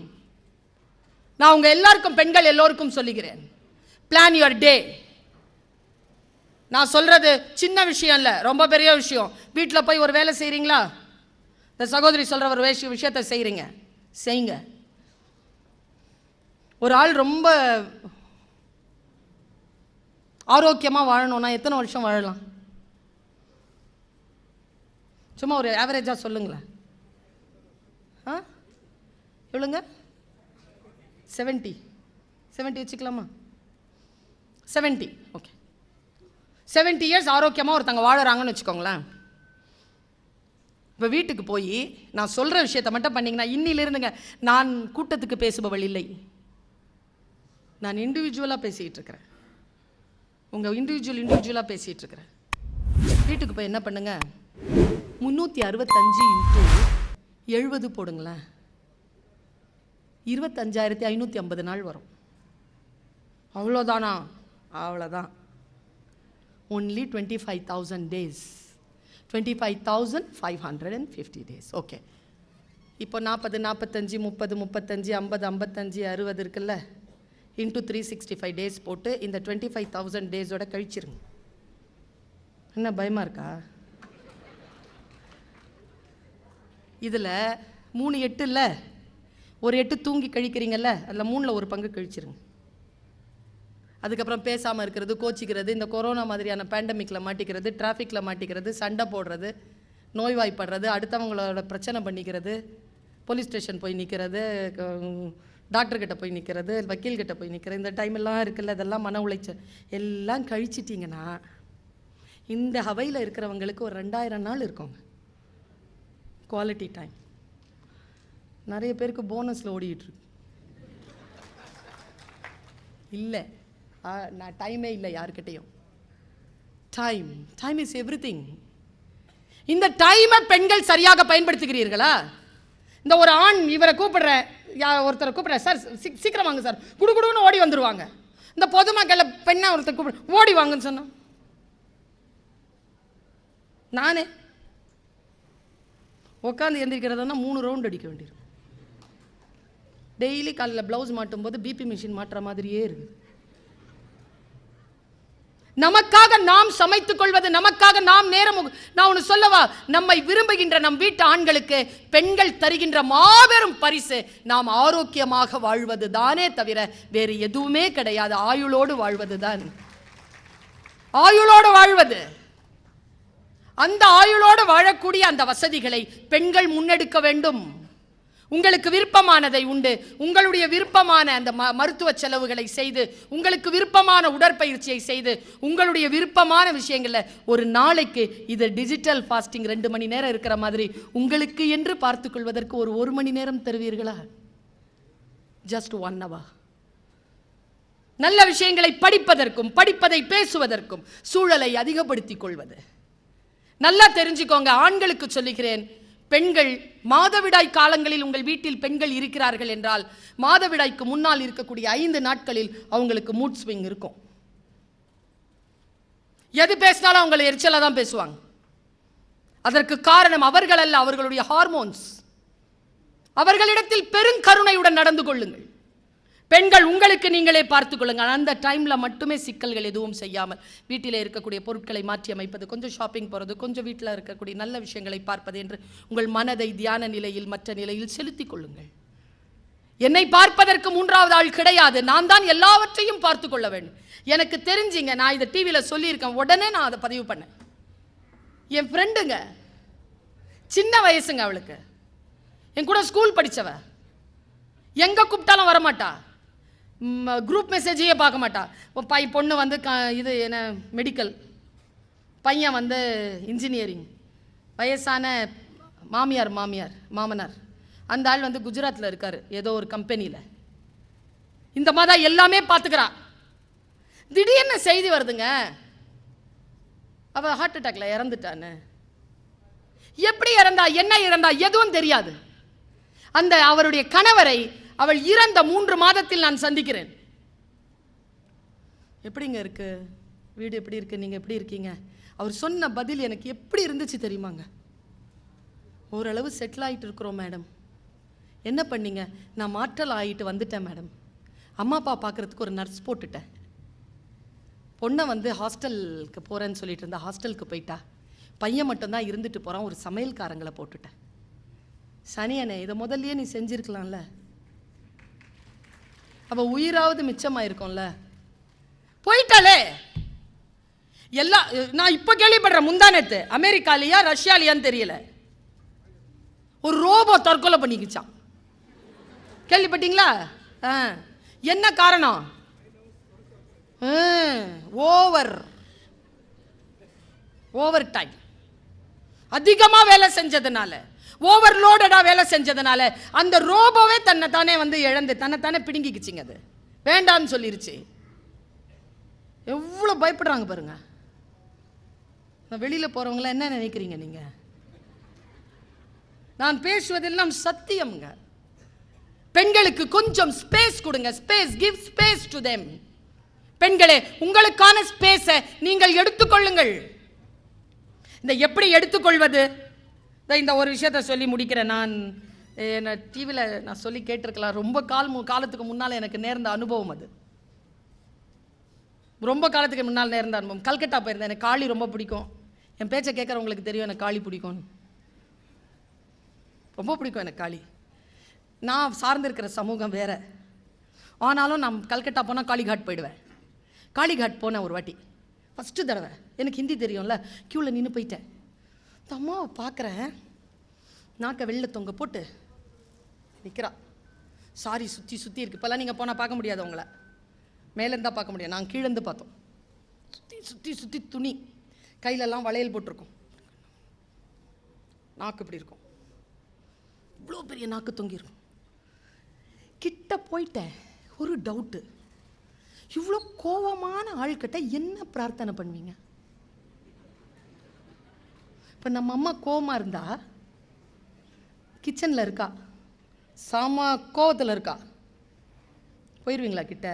நான் உங்க எல்லாருக்கும், பெண்கள் எல்லோருக்கும் சொல்லுகிறேன், பிளான் யுவர் டே. நான் சொல்றது சின்ன விஷயம் இல்ல, ரொம்ப பெரிய விஷயம். வீட்டில் போய் ஒரு வேலை செய்றீங்களா? இந்த சகோதரி சொல்ற ஒரு விஷயத்தை செய்யுங்க. ஒரு ஆள் ரொம்ப ஆரோக்கியமா வாழணும்னா எத்தனை வருஷம் வாழலாம்? சும்மா ஒரு ஆவரேஜா சொல்லுங்களேன். எவ்வளோங்க? 70 வச்சுக்கலாமா? 70. ஓகே, 70 இயர்ஸ் ஆரோக்கியமாக ஒருத்தங்க வாழறாங்கன்னு வச்சுக்கோங்களேன். இப்போ வீட்டுக்கு போய் நான் சொல்கிற விஷயத்தை மட்டும் பண்ணிங்கன்னா, இன்னிலிருந்துங்க நான் கூட்டத்துக்கு பேசுபவள் இல்லை, நான் இண்டிவிஜுவலாக பேசிகிட்டு இருக்கிறேன். உங்கள் இண்டிவிஜுவலாக பேசிகிட்டு இருக்கிறேன். வீட்டுக்கு போய் என்ன பண்ணுங்க, 365 × 70 போடுங்களேன். 25,550 நாள் வரும். அவ்வளோதானா? அவ்வளோதான். only 25,000 days, 25,550 days. ஓகே, இப்போ 40, 45, 30, 35, 50, 55, 60 இருக்குல்ல, இன்ட்டு 365 டேஸ் போட்டு இந்த 25,000 டேஸோட கழிச்சிருங்க. என்ன பயமா இருக்கா? இதில் 3 8 இல்லை, ஒரு 8 தூங்கி கழிக்கிறீங்கல்ல, அதில் 3ல் ஒரு பங்கு கழிச்சிருங்க. அதுக்கப்புறம் பேசாமல் இருக்கிறது, கோச்சிக்கிறது, இந்த கொரோனா மாதிரியான பேண்டமிக்கில் மாட்டிக்கிறது, டிராஃபிக்கில் மாட்டிக்கிறது, சண்டை போடுறது, நோய்வாய்ப்படுறது, அடுத்தவங்களோட பிரச்சனை பண்ணிக்கிறது, போலீஸ் ஸ்டேஷன் போய் நிற்கிறது, டாக்டர்கிட்ட போய் நிற்கிறது, வக்கீல்கிட்ட போய் நிற்கிறது, இந்த டைமெல்லாம் இருக்குல்ல, இதெல்லாம் மன உளைச்சல் எல்லாம் கழிச்சிட்டிங்கன்னா இந்த ஹவையில் இருக்கிறவங்களுக்கு ஒரு 2000 நாள் இருக்குங்க குவாலிட்டி டைம். நிறைய பேருக்கு போனஸில் ஓடிட்டுருக்கு. இல்லை, நான் டைமே இல்லை யாருக்கிட்டையும். Time is everything. இந்த டைமை பெண்கள் சரியாக பயன்படுத்துகிறீர்களா? இந்த ஒரு ஆண் இவரை கூப்பிடுறேன், ஒருத்தரை கூப்பிடுறேன், சார் சீக்கிரம் வாங்க சார், குடுகுடுன்னு ஓடி வந்துடுவாங்க. இந்த பொதுமக்களை பெண்ணை ஒருத்தர் கூப்பிடு, ஓடி வாங்கன்னு சொன்னா நானே உட்காந்து எந்திரிக்கிறதுனா 3 ரவுண்ட் அடிக்க வேண்டியிருக்கும். டெய்லி காலையில் ப்ளவுஸ் மாட்டும் போது பிபி மிஷின் மாட்டுற மாதிரியே இருக்குது. நமக்காக நாம் சமைத்துக் கொள்வது, நமக்காக நாம் நேரம். நான் ஒன்று சொல்லவா, நம்மை விரும்புகின்ற நம் வீட்டு ஆண்களுக்கு பெண்கள் தருகின்ற மாபெரும் பரிசு நாம் ஆரோக்கியமாக வாழ்வது தானே தவிர வேறு எதுவுமே கிடையாது. ஆயுளோடு வாழ்வது தான். ஆயுளோடு வாழ்வது. அந்த ஆயுளோடு வாழக்கூடிய அந்த வசதிகளை பெண்கள் முன்னெடுக்க வேண்டும். உங்களுக்கு விருப்பமானதை உண்டு, உங்களுடைய விருப்பமான அந்த மருத்துவ செலவுகளை செய்து, உங்களுக்கு விருப்பமான உடற்பயிற்சியை செய்து, உங்களுடைய விருப்பமான விஷயங்களில் ஒரு நாளைக்கு இது டிஜிட்டல் ஃபாஸ்டிங் 2 மணி நேரம் இருக்கிற மாதிரி உங்களுக்கு என்று பார்த்துக் கொள்வதற்கு ஒரு 1 மணி நேரம் தருவீர்களா? Just 1 hour. நல்ல விஷயங்களை படிப்பதற்கும் படிப்பதை பேசுவதற்கும் சூழலை அதிகப்படுத்திக் கொள்வது. நல்லா தெரிஞ்சுக்கோங்க, ஆண்களுக்கு சொல்லுகிறேன், பெண்கள் மாதவிடாய் காலங்களில் உங்கள் வீட்டில் பெண்கள் இருக்கிறார்கள் என்றால் மாதவிடாய்க்கு முன்னால் இருக்கக்கூடிய 5 நாட்களில் அவங்களுக்கு மூட் ஸ்விங் இருக்கும். எது பேசினாலும் அவங்களை எரிச்சலா தான் பேசுவாங்க. அதற்கு காரணம் அவர்கள் அல்ல, அவர்களுடைய ஹார்மோன்ஸ். அவர்களிடத்தில் பெருங்கருணையுடன் நடந்து கொள்ளுங்கள். பெண்கள் உங்களுக்கு நீங்களே பார்த்துக் கொள்ளுங்கள். அந்த டைம்ல மட்டுமே சிக்கல்கள் எதுவும் செய்யாமல் வீட்டிலே இருக்கக்கூடிய பொருட்களை மாற்றி அமைப்பது, கொஞ்சம் ஷாப்பிங் போகிறது, கொஞ்சம் வீட்டில் இருக்கக்கூடிய நல்ல விஷயங்களை பார்ப்பது என்று உங்கள் மனதை தியான நிலையில் மற்ற நிலையில் செலுத்திக் கொள்ளுங்கள். என்னை பார்ப்பதற்கு 3வது ஆள் கிடையாது, நான் தான் எல்லாவற்றையும் பார்த்து கொள்ள வேண்டும். எனக்கு தெரிஞ்சுங்க, நான் இதை டிவியில் சொல்லியிருக்கேன், உடனே நான் அதை பதிவு பண்ணேன். என் ஃப்ரெண்டுங்க, சின்ன வயசுங்க, அவளுக்கு என் கூட ஸ்கூல் படித்தவ, எங்கே கூப்பிட்டாலும் வரமாட்டா, குரூப் மெசேஜையே பார்க்க மாட்டா. பொண்ணு வந்து இது என்ன மெடிக்கல், பையன் வந்து இன்ஜினியரிங், வயசான மாமனார் அந்த ஆள் வந்து குஜராத்தில் இருக்காரு ஏதோ ஒரு கம்பெனியில். இந்த மாதிரி எல்லாமே பார்த்துக்கிறா. திடீர்னு செய்தி வருதுங்க, அவ ஹார்ட் அட்டாக்ல இறந்துட்டான்னு. எப்படி இறந்தா, என்ன இறந்தா, எதுவும் தெரியாது. அந்த அவருடைய கணவரை அவள் இறந்த 3 மாதத்தில் நான் சந்திக்கிறேன். எப்படிங்க இருக்கு வீடு, எப்படி இருக்கு, நீங்க எப்படி இருக்கீங்க? அவர் சொன்ன பதில் எனக்கு எப்படி இருந்துச்சு தெரியுமாங்க? ஓரளவு செட்டில் ஆகிட்டு இருக்கிறோம் மேடம். என்ன பண்ணீங்க? நான் மாற்றல் ஆகிட்டு வந்துட்டேன் மேடம். அம்மா அப்பா பார்க்கறதுக்கு ஒரு நர்ஸ் போட்டுட்டேன். பொண்ணை வந்து ஹாஸ்டலுக்கு போறேன்னு சொல்லிட்டு இருந்தா, ஹாஸ்டலுக்கு போயிட்டா. பையன் மட்டும்தான் இருந்துட்டு போறான், ஒரு சமையல்காரங்களை போட்டுட்டேன். சனியனே, இதை முதல்லயே நீ செஞ்சிருக்கலாம்ல, அவ உயிராவது மிச்சமாயிருக்கும்ல. போயிட்டாலே எல்லாம். நான் இப்ப கேள்விப்படுறேன், முந்தானத்து அமெரிக்காலியா ரஷ்யாலியான்னு தெரியல, ஒரு ரோபோ தற்கொலை பண்ணிக்கிச்சான். கேள்விப்பட்டீங்களா? என்ன காரணம்? ஓவர் டைம் அதிகமா வேலை செஞ்சதுனால, ஓவர்லோடடா வேலை செஞ்சதுனால அந்த ரோபோவே தன்னைத்தானே வந்து இழந்து தன்னைத்தானே பிடுங்கிக்கிச்சிங்க. அது வேண்டான்னு சொல்லிருச்சு. எவ்வளோ பயப்படுறாங்க பாருங்க. வெளியில போறவங்கள என்ன நினைக்கிறீங்க நீங்க? நான் பேசுவதெல்லாம் சத்தியம்ங்க. பெண்களுக்கு கொஞ்சம் ஸ்பேஸ் கொடுங்க. Space, give space to them. பெண்களே, உங்களுக்கான ஸ்பேஸை நீங்கள் எடுத்துக்கொள்ளுங்கள். இந்த எப்படி எடுத்துக்கொள்வது, இந்த ஒரு விஷயத்தை சொல்லி முடிக்கிறேன். நான் என்ன டிவியில் நான் சொல்லி கேட்டிருக்கலாம். ரொம்ப காலத்துக்கு முன்னால் எனக்கு நேர்ந்த அனுபவம். அது ரொம்ப காலத்துக்கு முன்னால் நேர்ந்த அனுபவம். கல்கட்டா போயிருந்தேன். எனக்கு காளி ரொம்ப பிடிக்கும். என் பேச்சை கேட்குறவங்களுக்கு தெரியும் எனக்கு காளி பிடிக்கும், ரொம்ப பிடிக்கும் எனக்கு காளி. நான் சார்ந்திருக்கிற சமூகம் வேற. ஆனாலும் நான் கல்கட்டா போனால் காளிகாட் போயிடுவேன். காளிகாட் போனேன் ஒரு வாட்டி, ஃபஸ்ட்டு தடவை. எனக்கு ஹிந்தி தெரியும்ல, க்யூவில் நின்று போயிட்டேன். இந்த அம்மாவை பார்க்குறேன், நாக்க வெளில தொங்க போட்டு நிற்கிறா. சாரி சுற்றி இருக்குது. இப்போல்லாம் நீங்கள் போனால் பார்க்க முடியாது, உங்களை மேலேருந்தா பார்க்க முடியாது. நாங்கள் கீழேருந்து பார்த்தோம். சுற்றி துணி, கையிலெல்லாம் வளையல் போட்டிருக்கோம். நாக்கு இப்படி இருக்கும், இவ்வளோ பெரிய நாக்கு தொங்கியிருக்கும். கிட்ட போயிட்டேன். ஒரு டவுட்டு, இவ்வளோ கோபமான ஆள்கிட்ட என்ன பிரார்த்தனை பண்ணுவீங்க? இப்போ நம்ம அம்மா கோவமா இருந்தா கிச்சனில் இருக்கா, சாமா கோவத்தில் இருக்கா, போயிடுவீங்களா கிட்ட?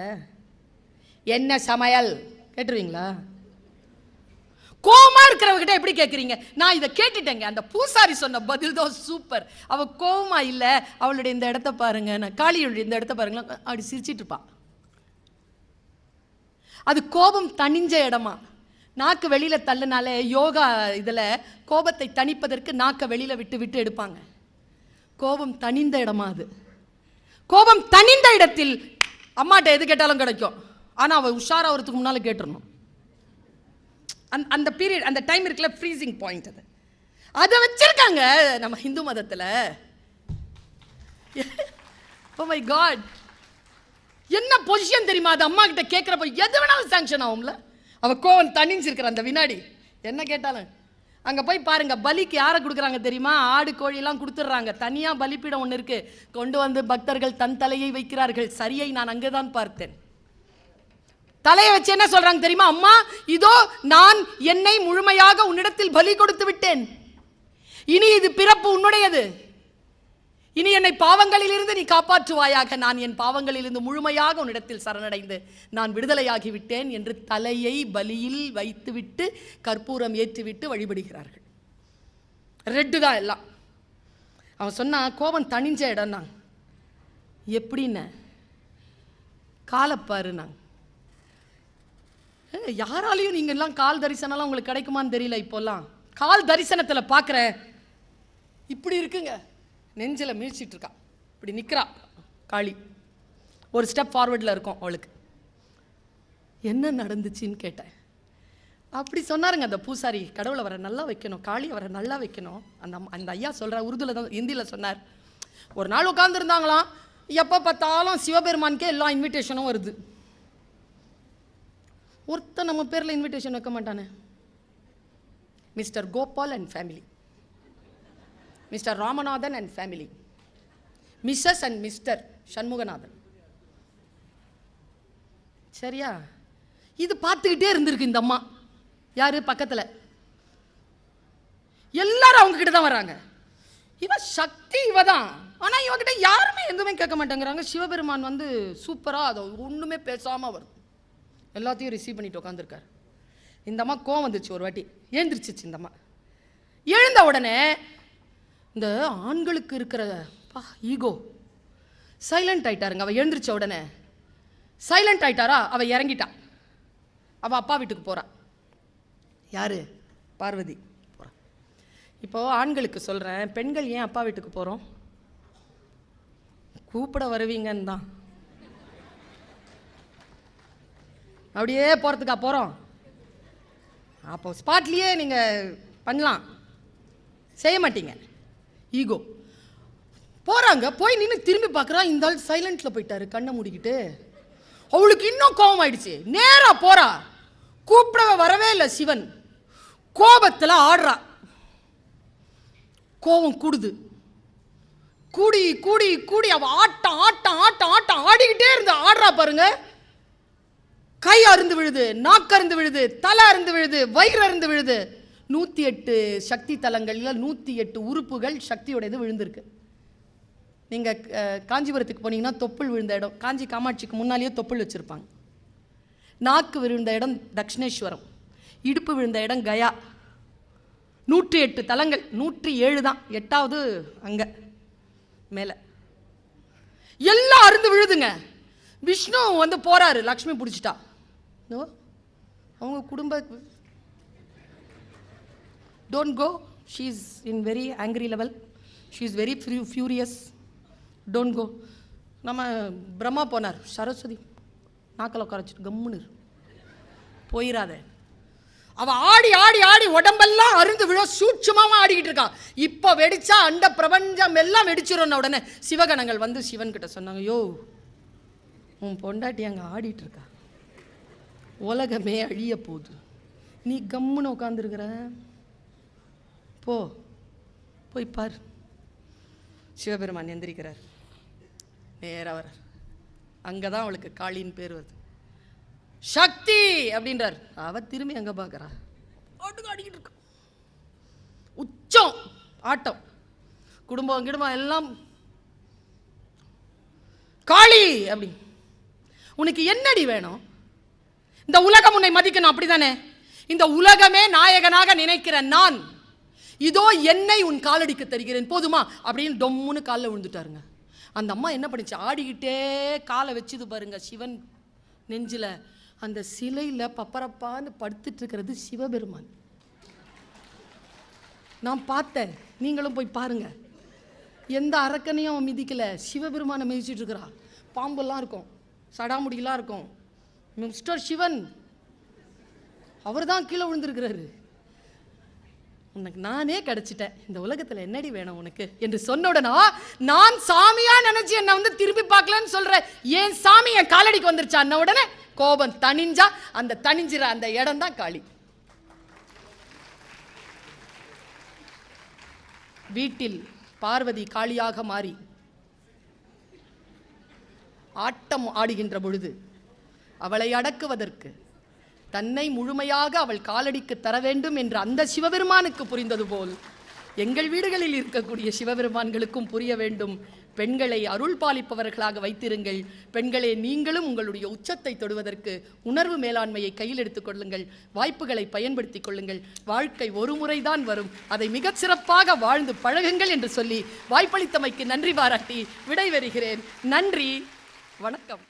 என்ன சமையல் கேட்டுருவீங்களா? கோவமா இருக்கிறவங்கிட்ட எப்படி கேட்குறீங்க? நான் இதை கேட்டுட்டேங்க. அந்த பூசாரி சொன்ன பதில் தான் சூப்பர். அவ கோவமா இல்லை, அவளுடைய இந்த இடத்த பாருங்க, நான் காளியுடைய இந்த இடத்த பாருங்களா, அப்படி சிரிச்சிட்டு இருப்பான். அது கோபம் தணிஞ்ச இடமா? நாக்கு வெளியில தள்ளுனாலே யோகா இதில் கோபத்தை தணிப்பதற்கு நாக்கை வெளியில விட்டு விட்டு எடுப்பாங்க. கோபம் தணிந்த இடமா அது? கோபம் தணிந்த இடத்தில் அம்மாட்ட எது கேட்டாலும் கிடைக்கும். ஆனால் அவள் உஷாராகிறதுக்கு முன்னால் கேட்டுடணும். அந்த பீரியட், அந்த டைம் இருக்குல்ல, ஃப்ரீசிங் பாயிண்ட், அது அதை வச்சிருக்காங்க நம்ம ஹிந்து மதத்தில். ஓ மை காட், என்ன பொசிஷன் தெரியுமா அது? அம்மா கிட்ட கேட்குறப்ப எது வேணாலும் சாங்ஷன் ஆகும்ல. அவள் கோவம் தணிஞ்சிருக்கிற அந்த வினாடி என்ன கேட்டாலும். அங்கே போய் பாருங்க, பலிக்கு யாரை கொடுக்குறாங்க தெரியுமா? ஆடு கோழியெல்லாம் கொடுத்துட்றாங்க. தனியாக பலிப்பீடம் ஒன்று இருக்கு, கொண்டு வந்து பக்தர்கள் தன் தலையை வைக்கிறார்கள். சரியை நான் அங்கே தான் பார்த்தேன். தலையை வச்சு என்ன சொல்றாங்க தெரியுமா? அம்மா, இதோ நான் என்னை முழுமையாக உன்னிடத்தில் பலி கொடுத்து விட்டேன். இனி இது பிறப்பு உன்னுடையது. இனி என்னை பாவங்களில் இருந்து நீ காப்பாற்றுவாயாக. நான் என் பாவங்களில் இருந்து முழுமையாக உன்னிடத்தில் சரணடைந்து நான் விடுதலையாகி விட்டேன் என்று தலையை பலியில் வைத்துவிட்டு கற்பூரம் ஏற்றிவிட்டு வழிபடுகிறார்கள். ரெட்டு தான் எல்லாம். அவன் சொன்னா கோபம் தணிஞ்ச இடம் நான். எப்படின்னு காலப்பாரு. நான் யாராலையும் நீங்க எல்லாம் கால் தரிசனம்லாம் உங்களுக்கு கிடைக்குமான்னு தெரியல. இப்போல்லாம் கால் தரிசனத்தில் பார்க்குறேன், இப்படி இருக்குங்க, நெஞ்சில் மீழ்ச்சிட்டு இருக்கா, இப்படி நிற்கிறா காளி. ஒரு ஸ்டெப் ஃபார்வர்டில் இருக்கும் அவளுக்கு. என்ன நடந்துச்சின்னு கேட்டேன். அப்படி சொன்னாருங்க அந்த பூசாரி. கடவுளை வர நல்லா வைக்கணும், காளியை வர நல்லா வைக்கணும். அந்த ஐயா சொல்கிறார், உருதுல தான், ஹிந்தியில் சொன்னார். ஒரு நாள் உட்காந்துருந்தாங்களாம், எப்போ பார்த்தாலும் சிவபெருமானுக்கே எல்லா இன்விடேஷனும் வருது. ஒருத்தர் நம்ம பேரில் இன்விடேஷன் வைக்க மாட்டானே. Mister Gopal and family, mister Ramanathan and family, missus and mister Shanmuganathan. சரியா? இது பார்த்துக்கிட்டே இருந்திருக்கு இந்த அம்மா. யாரு பக்கத்தில்? எல்லாரும் அவங்க கிட்ட தான் வராங்க. இவ சக்தி இவ தான். ஆனால் இவகிட்ட யாருமே எதுவுமே கேட்க மாட்டேங்கிறாங்க. சிவபெருமான் வந்து சூப்பராக அதை ஒன்றுமே பேசாமல் வருது, எல்லாத்தையும் ரிசீவ் பண்ணிட்டு உட்காந்துருக்காரு. இந்த அம்மா கோவம் வந்துச்சு. ஒரு வாட்டி எழுந்திரிச்சிச்சு இந்த அம்மா. எழுந்த உடனே இந்த ஆண்களுக்கு இருக்கிற ஈகோ சைலண்ட் ஆயிட்டாருங்க. அவள் எழுந்திரிச்ச உடனே சைலண்ட் ஆயிட்டாரா? அவள் இறங்கிட்டா. அவள் அப்பா வீட்டுக்கு போறா. யாரு? பார்வதி போறா. இப்போ ஆண்களுக்கு சொல்றேன், பெண்கள் ஏன் அப்பா வீட்டுக்கு போறோம்? கூப்பிட வருவீங்கன்னு தான். அப்படியே போகிறதுக்கா போகிறோம்? அப்போ ஸ்பாட்லேயே நீங்கள் பண்ணலாம், செய்ய மாட்டீங்க. ஈகோ. போகிறாங்க, போய் நின்று திரும்பி பார்க்குறா, இந்த ஆள் சைலண்ட்டில் போயிட்டாரு கண்ணை மூடிக்கிட்டு. அவளுக்கு இன்னும் கோபம் ஆயிடுச்சு. நேராக போகிறா, கூப்பிட வரவே இல்லை சிவன். கோபத்தில் ஆடுறா. கோபம் கூடுது. கூடி கூடி கூடி அவள் ஆட்டம் ஆட்டம் ஆட்டம் ஆட்டம் ஆடிக்கிட்டே இருந்து ஆடுறா பாருங்க. கை அருந்து விழுது, நாக்கு அருந்து விழுது, தலை அருந்து விழுது, வயிறு அருந்து விழுது. 108 சக்தி தலங்களில் 108 உறுப்புகள் சக்தியோட விழுந்திருக்கு. நீங்கள் காஞ்சிபுரத்துக்கு போனீங்கன்னா தொப்புள் விழுந்த இடம், காஞ்சி காமாட்சிக்கு முன்னாலேயே தொப்புள் வச்சுருப்பாங்க. நாக்கு விழுந்த இடம் தக்ஷணேஸ்வரம், இடுப்பு விழுந்த இடம் கயா. 108 தலங்கள், 107 தான், 8வது அங்கே மேலே. எல்லாம் அருந்து விழுதுங்க. விஷ்ணு வந்து போறாரு, லக்ஷ்மி பிடிச்சிட்டா. அவங்க குடும்ப don't go, she is in very angry level, she is very furious, don't go. நம்ம பிரம்மா போனார், சரஸ்வதி நாக்கில் உட்காரச்சிட்டு கம்முன்னு போயிடாத. அவள் ஆடி ஆடி ஆடி உடம்பெல்லாம் அருந்து விழ சூட்சமாக ஆடிக்கிட்டு இருக்கா. இப்போ வெடிச்சா அண்ட பிரபஞ்சம் எல்லாம் வெடிச்சிடும். உடனே சிவகணங்கள் வந்து சிவன் கிட்ட சொன்னாங்க, யோ உன் பொண்டாட்டி அங்கே ஆடிட்டு இருக்கா, உலகமே அழிய போகுது, நீ கம்முன்னு உட்காந்துருக்கிற, போ போய் பார். சிவபெருமான் எந்திரிக்கிறார், நேராக வர்றார். அங்கே தான் அவளுக்கு காளின்னு பேர் வருது. சக்தி அப்படின்றார். அவ திரும்பி அங்கே பார்க்குறா, ஆடிக்கிட்டு இருக்கா. உச்சம் ஆட்டம், குடும்பம் கிடும்பம் எல்லாம் காளி அப்படி. உனக்கு என்னடி வேணும்? இந்த உலகம் உன்னை மதிக்கணும், அப்படிதானே? இந்த உலகமே நாயகனாக நினைக்கிற நான் இதோ என்னை உன் காலடிக்கு தருகிறேன் போதுமா அப்படின்னு டொம்முன்னு காலில் விழுந்துட்டாருங்க. அந்த அம்மா என்ன பண்ணிச்சு, ஆடிக்கிட்டே காலை வச்சுது பாருங்க சிவன் நெஞ்சில். அந்த சிலையில் பப்பரப்பான்னு படுத்துட்டு இருக்கிறது சிவபெருமான். நான் பார்த்தேன், நீங்களும் போய் பாருங்க. எந்த அரக்கனையும் அவன் மிதிக்கல, சிவபெருமானை மிதிச்சுட்டு இருக்கிறா. பாம்பெல்லாம் இருக்கும், சடாமுடியெல்லாம் இருக்கும். மிஸ்டர் சிவன் அவர் தான் கீழே விழுந்திருக்கிறாரு. உனக்கு நானே கிடைச்சிட்டேன், இந்த உலகத்தில் என்னடி வேணும் உனக்கு என்று சொன்ன உடனே நான் சாமியா நினைச்சு என்னை வந்து திரும்பி பார்க்கலன்னு சொல்றேன். ஏன் சாமி என் காலடிக்கு வந்துருச்சா அன்ன உடனே கோபம் தனிஞ்சா, அந்த தனிஞ்சிற அந்த இடம் தான் காளி. வீட்டில் பார்வதி காளியாக மாறி ஆட்டம் ஆடுகின்ற பொழுது அவளை அடக்குவதற்கு தன்னை முழுமையாக அவள் காலடிக்கு தர வேண்டும் என்று அந்த சிவபெருமானுக்கு புரிந்தது போல் எங்கள் வீடுகளில் இருக்கக்கூடிய சிவபெருமான்களுக்கும் புரிய வேண்டும். பெண்களை அருள் பாலிப்பவர்களாக வைத்திருங்கள். பெண்களே, நீங்களும் உங்களுடைய உச்சத்தை தொடுவதற்கு உணர்வு மேலாண்மையை கையில் எடுத்துக் கொள்ளுங்கள். வாய்ப்புகளை பயன்படுத்திக் கொள்ளுங்கள். வாழ்க்கை ஒரு முறைதான் வரும், அதை மிகச் சிறப்பாக வாழ்ந்து பழகுங்கள் என்று சொல்லி வாய்ப்பளித்தமைக்கு நன்றி பாராட்டி விடைபெறுகிறேன். நன்றி, வணக்கம்.